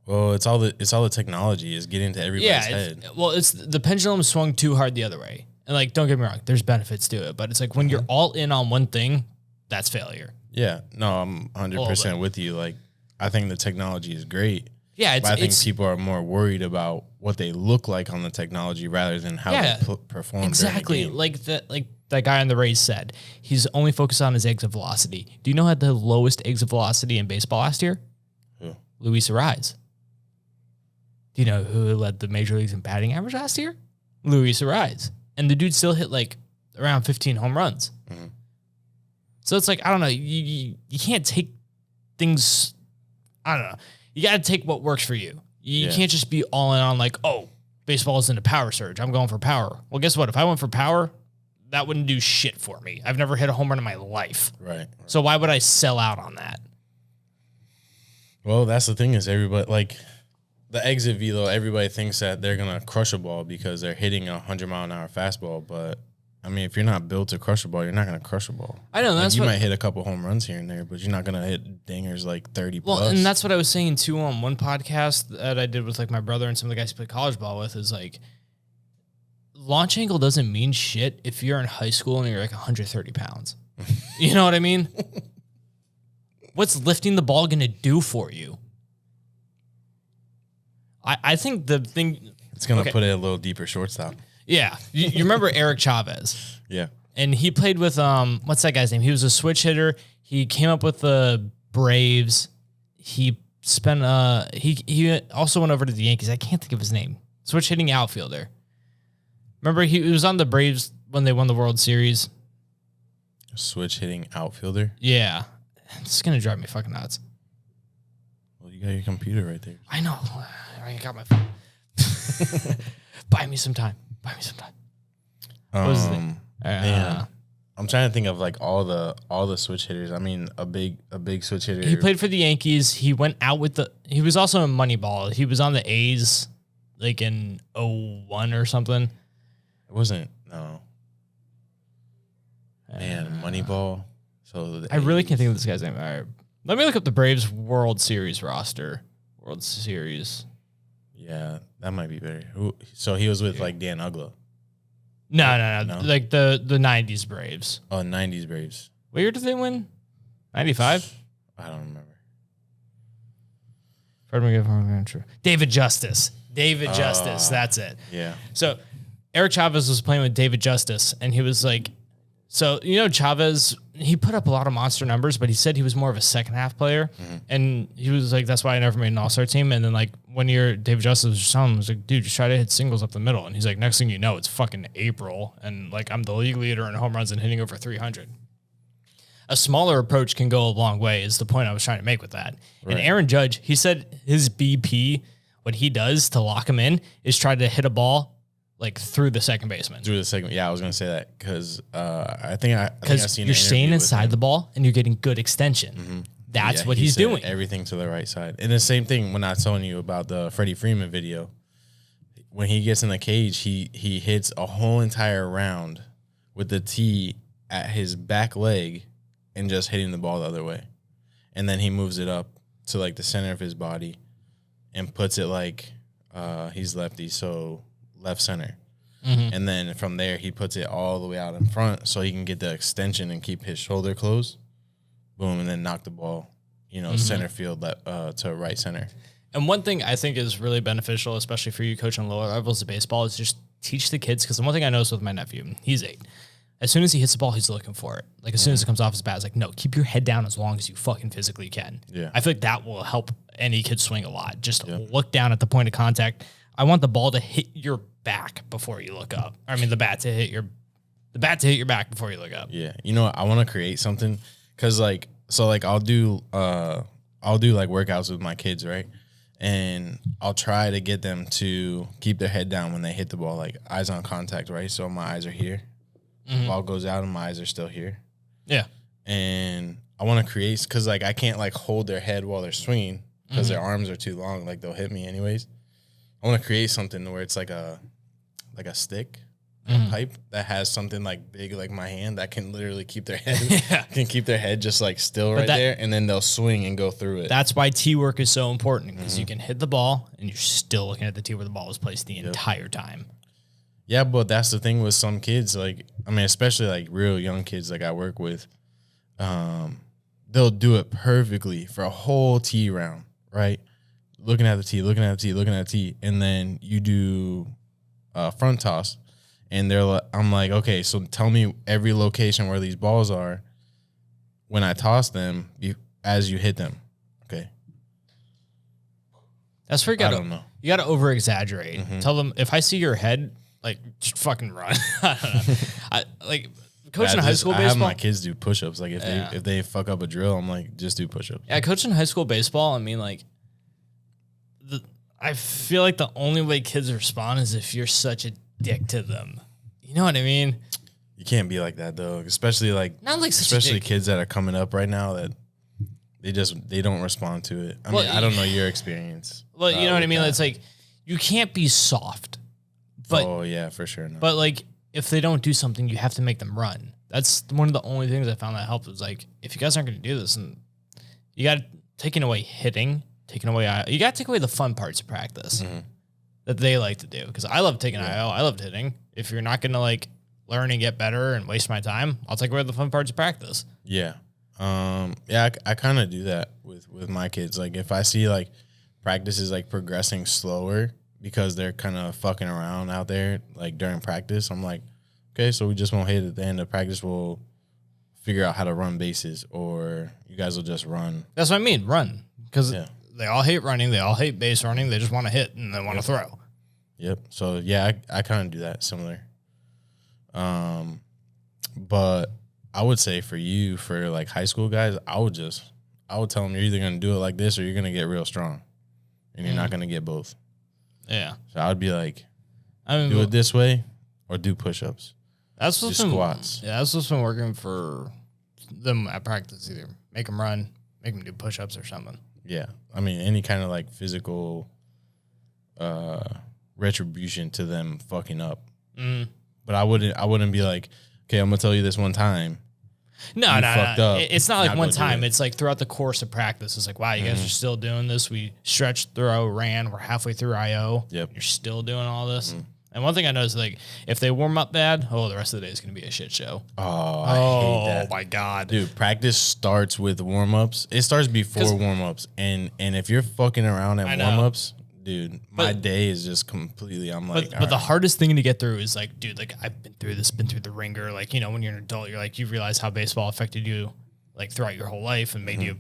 Well, it's all the technology is getting to everybody's head. Well, it's the pendulum swung too hard the other way. And like, don't get me wrong, there's benefits to it, but it's like when you're all in on one thing, that's failure. Yeah. No, I'm 100% with you. Like, I think the technology is great. Yeah, but I think people are more worried about what they look like on the technology rather than how they perform. Exactly. Like that guy on the Rays said, he's only focused on his exit velocity. Do you know who had the lowest exit velocity in baseball last year? Who? Luis Ariz. Do you know who led the major leagues in batting average last year? Luis Ariz. And the dude still hit like around 15 home runs. Mm-hmm. So it's like, I don't know, you can't take things, I don't know. You got to take what works for you. You can't just be all in on like, oh, baseball isn't a power surge. I'm going for power. Well, guess what? If I went for power, that wouldn't do shit for me. I've never hit a home run in my life. Right. So why would I sell out on that? Well, that's the thing is everybody, like the exit velo, everybody thinks that they're going to crush a ball because they're hitting a 100-mile-an-hour fastball. But, I mean, if you're not built to crush a ball, you're not going to crush a ball. I know. Like, you might hit a couple home runs here and there, but you're not going to hit dingers like 30 plus. Well, and that's what I was saying, too, on one podcast that I did with, like, my brother and some of the guys who play college ball with is, like, launch angle doesn't mean shit if you're in high school and you're, like, 130 pounds. You know what I mean? What's lifting the ball going to do for you? I think the thing... It's going to put it a little deeper shortstop. Yeah. You remember Eric Chavez? Yeah. And he played with, what's that guy's name? He was a switch hitter. He came up with the Braves. He spent, he also went over to the Yankees. I can't think of his name. Switch hitting outfielder. Remember, he was on the Braves when they won the World Series. Switch hitting outfielder? Yeah. It's going to drive me fucking nuts. Well, you got your computer right there. I know. I got my phone. Buy me some time. What was his name? Man, I'm trying to think of like all the switch hitters. I mean, a big switch hitter. He played for the Yankees. He went out with he was also in Moneyball. He was on the A's like in 01 or something. It wasn't, no. Man, Moneyball. So I really can't think of this guy's name. All right. Let me look up the Braves World Series roster. World Series. Yeah, that might be better. So he was with like Dan Ugla. No. Like the 90s Braves. Oh, 90s Braves. What year did they win? 95? I don't remember. David Justice. Justice. That's it. Yeah. So Eric Chavez was playing with David Justice, and he was like, so, you know, Chavez, he put up a lot of monster numbers, but he said he was more of a second half player. Mm-hmm. And he was like, that's why I never made an all-star team. And then like 1 year, David Justice was just telling him, was like, dude, just try to hit singles up the middle. And he's like, next thing you know, it's fucking April. And like, I'm the league leader in home runs and hitting over 300. A smaller approach can go a long way is the point I was trying to make with that. Right. And Aaron Judge, he said his BP, what he does to lock him in is try to hit a ball like through the second baseman. Yeah, I was gonna say that because I think I've seen you're staying inside the ball and you're getting good extension. Mm-hmm. That's what he's doing. Everything to the right side. And the same thing when I was telling you about the Freddie Freeman video. When he gets in the cage, he hits a whole entire round with the tee at his back leg and just hitting the ball the other way, and then he moves it up to like the center of his body and puts it like he's lefty, so left center. Mm-hmm. And then from there, he puts it all the way out in front so he can get the extension and keep his shoulder closed. Boom, and then knock the ball, center field to right center. And one thing I think is really beneficial, especially for you coaching lower levels of baseball, is just teach the kids. Because the one thing I noticed with my nephew, he's 8. As soon as he hits the ball, he's looking for it. Like, as soon as it comes off his bat, it's like, no, keep your head down as long as you fucking physically can. Yeah. I feel like that will help any kid swing a lot. Just look down at the point of contact. I want the ball to hit your back before you look up. I mean, the bat to hit your back before you look up. Yeah. You know what? I want to create something because I'll do like workouts with my kids, right? And I'll try to get them to keep their head down when they hit the ball, like eyes on contact, right? So my eyes are here. Mm-hmm. Ball goes out and my eyes are still here. Yeah. And I want to create, because like I can't like hold their head while they're swinging because their arms are too long. Like they'll hit me anyways. I want to create something where it's like a stick, a pipe that has something like big like my hand that can literally keep their head just like still there, and then they'll swing and go through it. That's why tee work is so important, because you can hit the ball and you're still looking at the tee where the ball was placed the entire time. Yeah, but that's the thing with some kids, like, I mean, especially like real young kids like I work with, they'll do it perfectly for a whole tee round, right? looking at the tee, and then you do front toss, and I'm like, okay, so tell me every location where these balls are when I toss them as you hit them. Okay. That's where I don't know. You got to over exaggerate. Tell them, if I see your head, like, just fucking run. I don't know. Like, coaching high school baseball. I have my kids do push-ups. Like, if they fuck up a drill, I'm like, just do push-ups. Yeah, coaching high school baseball, I mean, like, I feel like the only way kids respond is if you're such a dick to them. You know what I mean? You can't be like that, though. Especially, like, not like such especially a dick. Kids that are coming up right now that they don't respond to it. I mean, I don't know your experience. Well, you know what I mean? It's like, you can't be soft. But, oh, yeah, for sure. No. But, like, if they don't do something, you have to make them run. That's one of the only things I found that helped was, like, if you guys aren't going to do this, and you got taking away hitting, you got to take away the fun parts of practice that they like to do. Because I love taking IO. I loved hitting. If you're not going to, like, learn and get better and waste my time, I'll take away the fun parts of practice. Yeah. I kind of do that with my kids. Like, if I see, like, practice is, like, progressing slower because they're kind of fucking around out there, like, during practice, I'm like, okay, so we just won't hit at the end of practice. We'll figure out how to run bases, or you guys will just run. That's what I mean, run. Because they all hate running. They all hate base running. They just want to hit and they want to throw. Yep. So, yeah, I kind of do that similar. But I would say for you, for, like, high school guys, I would tell them you're either going to do it like this or you're going to get real strong. And you're not going to get both. Yeah. So I would be like, do it this way or do push-ups. That's what's been squats. Yeah, that's what's been working for them at practice. Either make them run, make them do push-ups or something. Yeah. I mean, any kind of, like, physical retribution to them fucking up. But I wouldn't be like, okay, I'm going to tell you this one time. No. Up, it's not like one time. It's like throughout the course of practice. It's like, wow, you guys are still doing this. We stretched, throw, ran. We're halfway through IO. Yep. You're still doing all this. And one thing I know is, like, if they warm up bad, the rest of the day is going to be a shit show. Oh, I hate that. Oh, my God. Dude, practice starts with warm-ups. It starts before warm-ups. And if you're fucking around at warm-ups, dude, my day is just completely, I'm like, but the hardest thing to get through is, like, dude, like, I've been through this, been through the ringer. Like, you know, when you're an adult, you're like, you realize how baseball affected you, like, throughout your whole life and made you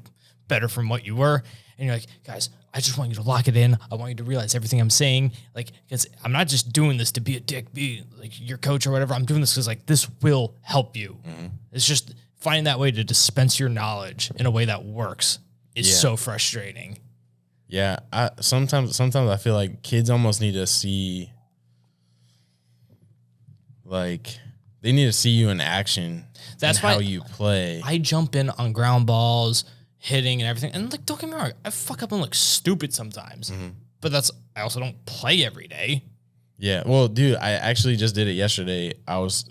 better from what you were. And you're like, guys, I just want you to lock it in. I want you to realize everything I'm saying. Like, because I'm not just doing this to be a dick, be like your coach or whatever. I'm doing this because, like, this will help you. It's just finding that way to dispense your knowledge in a way that works is so frustrating. Yeah, sometimes I feel like kids almost need to see, like, they need to see you in action. That's why how you play. I jump in on ground balls, hitting and everything. And, like, don't get me wrong, I fuck up and look stupid sometimes. But I also don't play every day. Yeah, well, dude, I actually just did it yesterday. I was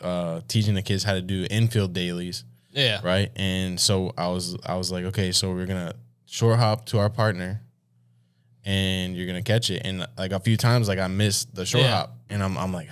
teaching the kids how to do infield dailies. Yeah. Right? And so I was like, okay, so we're going to short hop to our partner. And you're gonna catch it, and, like, a few times, like, I missed the short hop, and I'm like,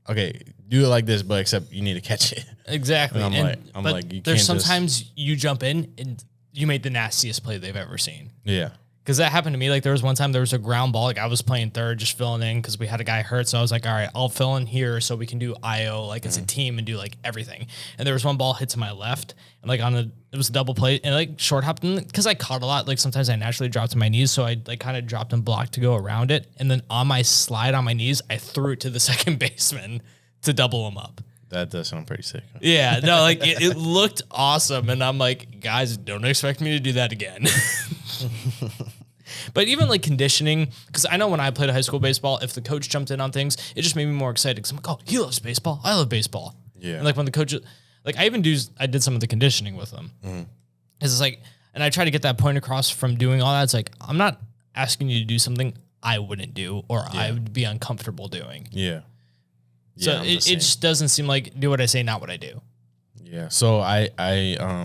okay, do it like this, but except you need to catch it. Exactly. And I'm like, you there's can't sometimes you jump in and you made the nastiest play they've ever seen. Yeah. Because that happened to me. Like, there was one time there was a ground ball. Like, I was playing third, just filling in because we had a guy hurt. So I was like, all right, I'll fill in here so we can do IO, like, as a team and do, like, everything. And there was one ball hit to my left, and, like, it was a double play, and, like, short hopped. Because I caught a lot, like, sometimes I naturally drop to my knees. So I, like, kind of dropped and blocked to go around it. And then on my slide on my knees, I threw it to the second baseman to double him up. That does sound pretty sick. Yeah, no, like, it looked awesome. And I'm like, guys, don't expect me to do that again. But even, like, conditioning, because I know when I played high school baseball, if the coach jumped in on things, it just made me more excited. Because I'm like, oh, he loves baseball. I love baseball. Yeah. And, like, when the coach, like, I did some of the conditioning with them. It's like, and I try to get that point across from doing all that. It's like, I'm not asking you to do something I wouldn't do or I would be uncomfortable doing. Yeah. So it just doesn't seem like do what I say, not what I do. Yeah. So I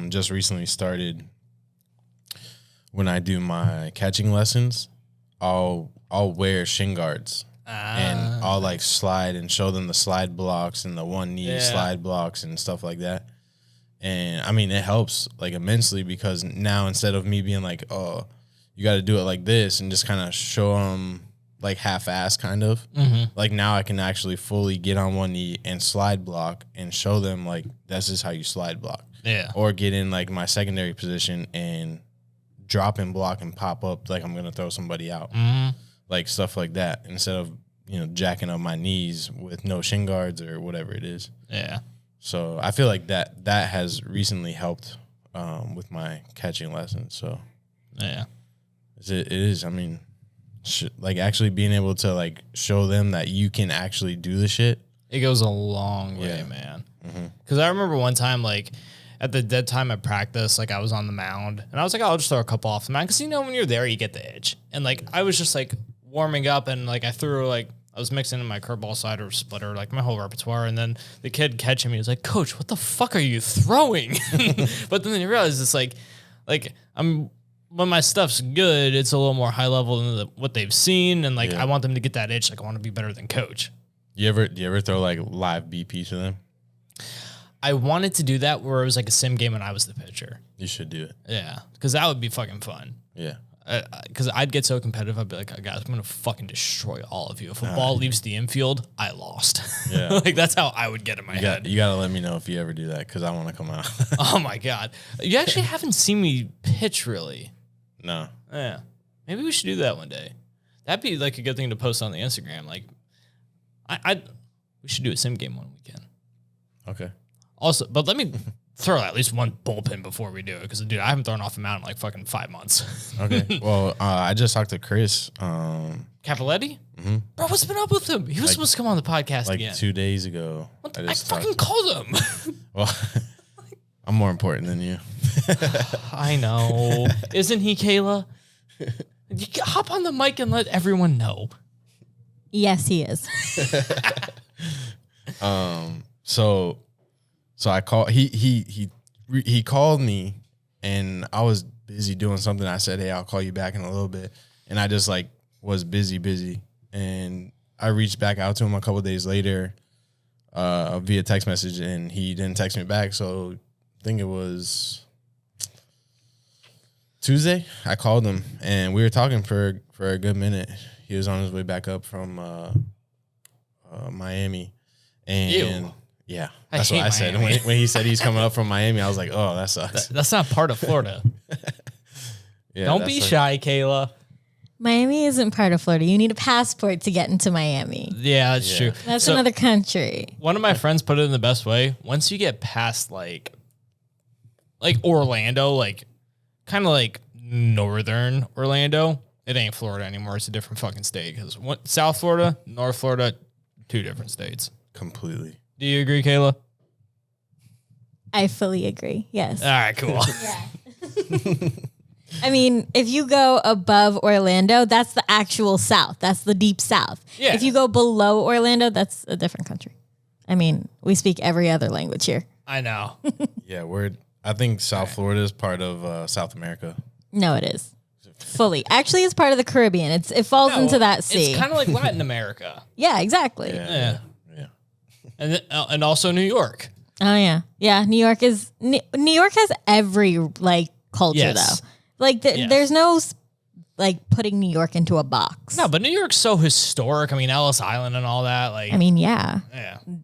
just recently started, when I do my catching lessons, I'll wear shin guards and I'll, like, slide and show them the slide blocks and the one knee slide blocks and stuff like that. And I mean, it helps, like, immensely, because now instead of me being like, oh, you got to do it like this, and just kind of show them like half-ass kind of. Like now I can actually fully get on one knee and slide block and show them like this is how you slide block. Yeah. Or get in like my secondary position and drop and block and pop up like I'm going to throw somebody out. Like stuff like that instead of, jacking up my knees with no shin guards or whatever it is. Yeah. So I feel like that has recently helped with my catching lessons. So yeah, it is. I mean, like actually being able to like show them that you can actually do the shit. It goes a long way, man. Because I remember one time, like at the dead time at practice, like I was on the mound and I was like, I'll just throw a couple off the mound because when you're there, you get the itch. And like I was just like warming up and like I was mixing in my curveball slider splitter, like my whole repertoire. And then the kid catching me was like, Coach, what the fuck are you throwing? But then you realize it's like when my stuff's good, it's a little more high level than what they've seen. And like, I want them to get that itch. Like I want to be better than Coach. Do you ever throw like live BP to them? I wanted to do that where it was like a sim game and I was the pitcher. You should do it. Yeah. Cause that would be fucking fun. Yeah. Because I'd get so competitive, I'd be like, guys, I'm going to fucking destroy all of you. If a ball leaves the infield, I lost. Yeah. Like, that's how I would get in my head. You got to let me know if you ever do that because I want to come out. Oh, my God. You actually haven't seen me pitch, really. No. Yeah. Maybe we should do that one day. That'd be, like, a good thing to post on the Instagram. Like, we should do a sim game one weekend. Okay. Also, but let me throw at least one bullpen before we do it because, dude, I haven't thrown off a mound in like fucking 5 months. Okay. Well, I just talked to Chris. Capoletti? Mm-hmm. Bro, what's been up with him? He was supposed to come on the podcast again. 2 days ago. I fucking called him. Well, I'm more important than you. I know. Isn't he, Kayla? You hop on the mic and let everyone know. Yes, he is. So I called. He called me, and I was busy doing something. I said, "Hey, I'll call you back in a little bit," and I just like was busy, and I reached back out to him a couple of days later, via text message, and he didn't text me back. So I think it was Tuesday. I called him, and we were talking for a good minute. He was on his way back up from Miami, and. Ew. Yeah, that's what I said. When he said he's coming up from Miami, I was like, oh, that sucks. That's not part of Florida. Yeah, don't be shy, Kayla. Miami isn't part of Florida. You need a passport to get into Miami. Yeah, that's true. That's another country. One of my friends put it in the best way. Once you get past like Orlando, like kind of like northern Orlando, it ain't Florida anymore. It's a different fucking state. Because South Florida, North Florida, 2 different states. Completely. Do you agree, Kayla? I fully agree. Yes. All right, cool. Yeah. I mean, if you go above Orlando, that's the actual South. That's the deep South. Yeah. If you go below Orlando, that's a different country. I mean, we speak every other language here. I know. Yeah, I think South Florida is part of South America. No, it is. Fully. Actually, it's part of the Caribbean. It falls into that sea. It's kind of like Latin America. Yeah, exactly. Yeah. And also New York. Oh yeah, yeah. New York has every like culture though. Like there's no like putting New York into a box. No, but New York's so historic. I mean, Ellis Island and all that. Like, I mean, yeah.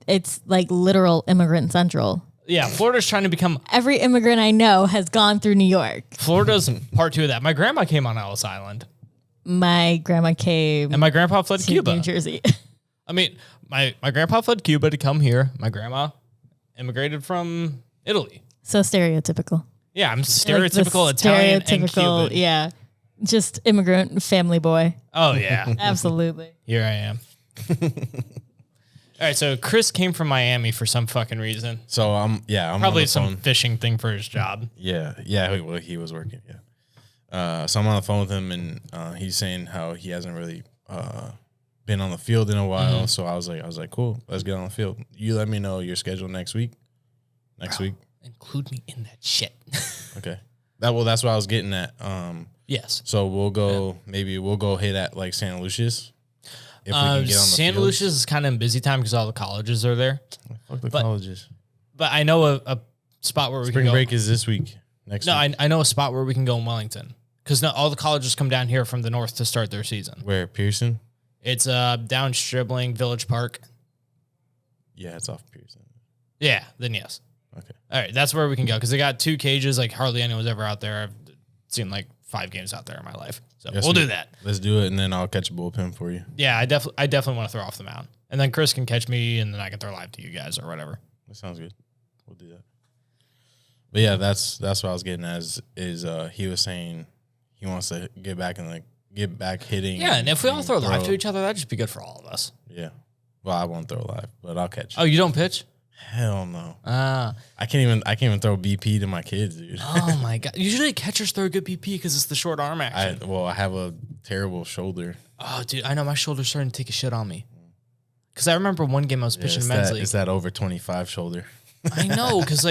It's like literal immigrant central. Yeah, Florida's trying to become. Every immigrant I know has gone through New York. Florida's part 2 of that. My grandma came on Ellis Island. My grandma came, and my grandpa fled to Cuba, New Jersey. I mean, my grandpa fled Cuba to come here. My grandma immigrated from Italy. So stereotypical. Yeah, I'm stereotypical Italian and Cuban. Yeah, just immigrant family boy. Oh, yeah. Absolutely. Here I am. All right, so Chris came from Miami for some fucking reason. So I'm probably some fishing thing for his job. Yeah. Well, he was working. Yeah. So I'm on the phone with him, and he's saying how he hasn't really been on the field in a while. Mm-hmm. So I was like, cool, let's get on the field. You let me know your schedule next week. Week. Include me in that shit. Okay. That's what I was getting at. Yes. So we'll go. Maybe we'll go hit at like Santa Lucia's. If we can get on the Santa field. Lucia's is kind of in busy time because all the colleges are there. Fuck the colleges. But I know a spot where we can go. Spring break is this week. Next week. I know a spot where we can go in Wellington. because all the colleges come down here from the north to start their season. Where, Pearson? It's down Stribling, Village Park. Yeah, it's off Pearson. Yeah, then yes. Okay. All right, that's where we can go because they got 2 cages. Like hardly anyone's ever out there. I've seen like 5 games out there in my life, so we'll do that. Let's do it, and then I'll catch a bullpen for you. Yeah, I definitely want to throw off the mound, and then Chris can catch me, and then I can throw live to you guys or whatever. That sounds good. We'll do that. But yeah, that's what I was getting at. Is he was saying he wants to get back hitting. Yeah, and if we all throw live to each other, that'd just be good for all of us. Yeah. Well, I won't throw live, but I'll catch. Oh, you don't pitch? Hell no. I can't even throw BP to my kids, dude. Oh my god! Usually catchers throw a good BP because it's the short arm action. I have a terrible shoulder. Oh, dude, I know my shoulder's starting to take a shit on me. Because I remember one game I was pitching men's league. It's that over 25 shoulder. I know, because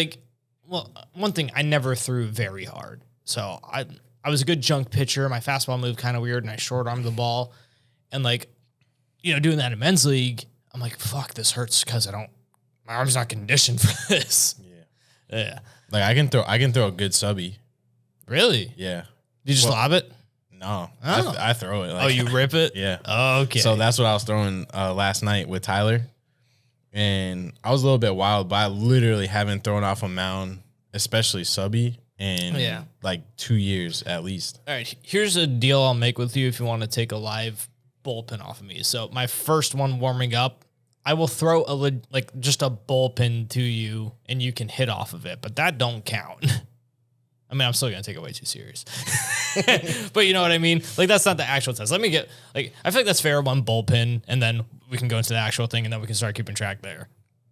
one thing, I never threw very hard. So I was a good junk pitcher. My fastball moved kind of weird, and I short armed the ball. And doing that in men's league, I'm like, fuck, this hurts because my arm's not conditioned for this. Yeah. Like I can throw a good subby. Really? Yeah. You just lob it? No. Oh. I throw it. You rip it? Yeah. Oh, okay. So that's what I was throwing last night with Tyler. And I was a little bit wild, but I literally haven't thrown off a mound, especially subby, in like 2 years at least. All right. Here's a deal I'll make with you if you want to take a live bullpen off of me. So my first one warming up, I will throw just a bullpen to you and you can hit off of it, but that don't count. I mean, I'm still going to take it way too serious, but you know what I mean? Like that's not the actual test. Let me get I feel like that's fair. One bullpen and then we can go into the actual thing and then we can start keeping track there.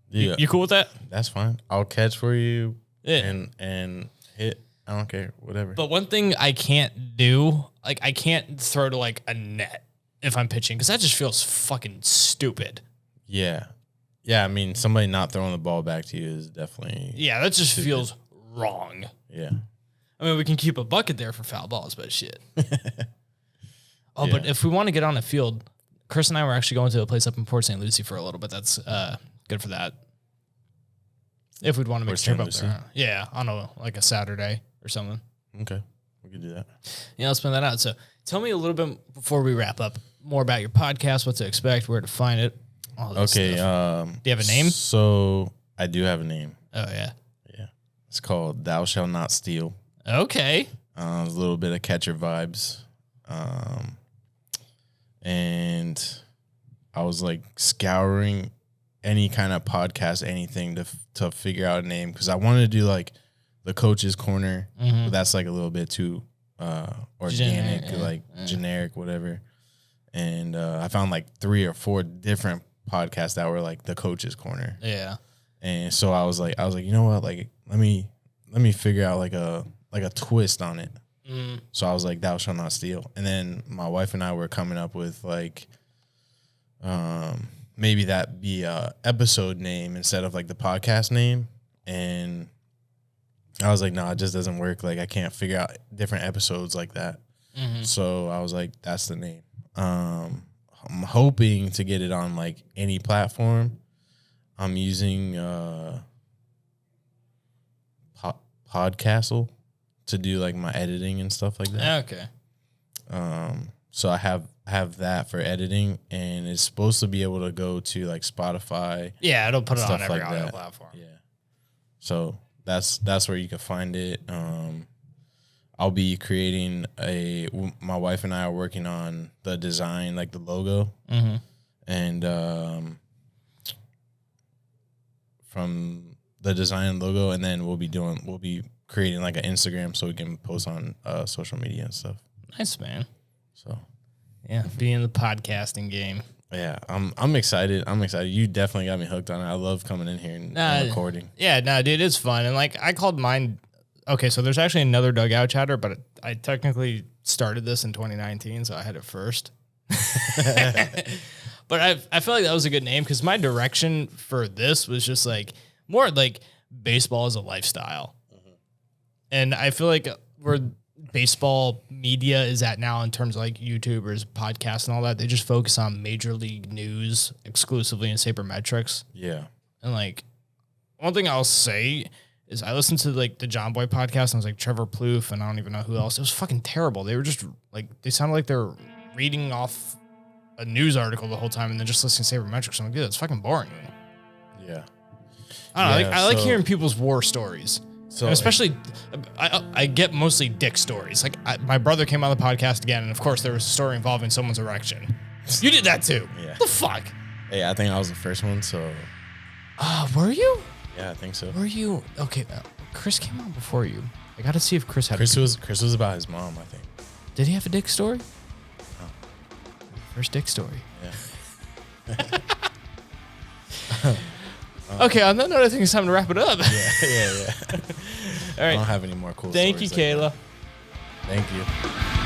Yeah. You cool with that? That's fine. I'll catch for you and hit. I don't care. Whatever. But one thing I can't do, I can't throw to a net if I'm pitching because that just feels fucking stupid. Yeah. Yeah, I mean, somebody not throwing the ball back to you is definitely... Yeah, that just feels wrong. Yeah. I mean, we can keep a bucket there for foul balls, but shit. But if we want to get on the field, Chris and I were actually going to a place up in Port St. Lucie for a little bit. That's good for that. If we'd want to make a trip up there. Yeah, on a Saturday or something. Okay, we could do that. Yeah, let's spend that out. So tell me a little bit before we wrap up, more about your podcast, what to expect, where to find it. Okay. Do you have a name? So I do have a name. Oh, yeah. Yeah. It's called Thou Shall Not Steal. Okay. A little bit of catcher vibes. And I was scouring any kind of podcast, anything to figure out a name because I wanted to do the coach's corner, but that's a little bit too organic, generic, whatever. And I found 3 or 4 different podcasts that were the coach's corner. Yeah. And so I was like, you know what? Let me figure out a twist on it. So I was like, Thou Shall Not Steal. And then my wife and I were coming up with maybe that be a episode name instead of the podcast name. And I was like, no, it just doesn't work. I can't figure out different episodes like that. So I was like, that's the name. I'm hoping to get it on any platform. I'm using Podcastle to do my editing and stuff like that. Okay. So I have that for editing, and it's supposed to be able to go to Spotify. Yeah, it'll put it on every like audio that. platform. Yeah. So that's where you can find it. I'll be creating my wife and I are working on the design, the logo. And from the design and logo, and then we'll be creating an Instagram so we can post on social media and stuff. Nice, man. So yeah, be in the podcasting game. Yeah, I'm excited. You definitely got me hooked on it. I love coming in here and recording. Yeah, no, dude, it's fun. And I called mine. Okay, so there's actually another Dugout Chatter, but I technically started this in 2019, so I had it first. But I feel like that was a good name because my direction for this was just more baseball as a lifestyle. And I feel like where baseball media is at now in terms of YouTubers, podcasts, and all that, they just focus on major league news exclusively and sabermetrics. Yeah. And one thing I'll say is I listened to like the John Boy podcast and I was like Trevor Plouffe and I don't even know who else. It was fucking terrible. They were just like, they sounded like they're reading off a news article the whole time and then just listening to sabermetrics. I'm like, dude, it's fucking boring. Yeah. I don't know. I like hearing people's war stories. So And especially, I get mostly dick stories. Like my brother came on the podcast again, and of course there was a story involving someone's erection. You did that too. Yeah. The fuck? Hey, I think I was the first one, so Were you? yeah, I think so. Were you? Okay, Chris came on before you. I got to see if Chris had. Chris was about his mom, I think. Did he have a dick story? No. First dick story. Yeah. Okay, on that note, I think it's time to wrap it up. Yeah. All right. I don't have any more cool Thank you, stories like Kayla. that. Thank you.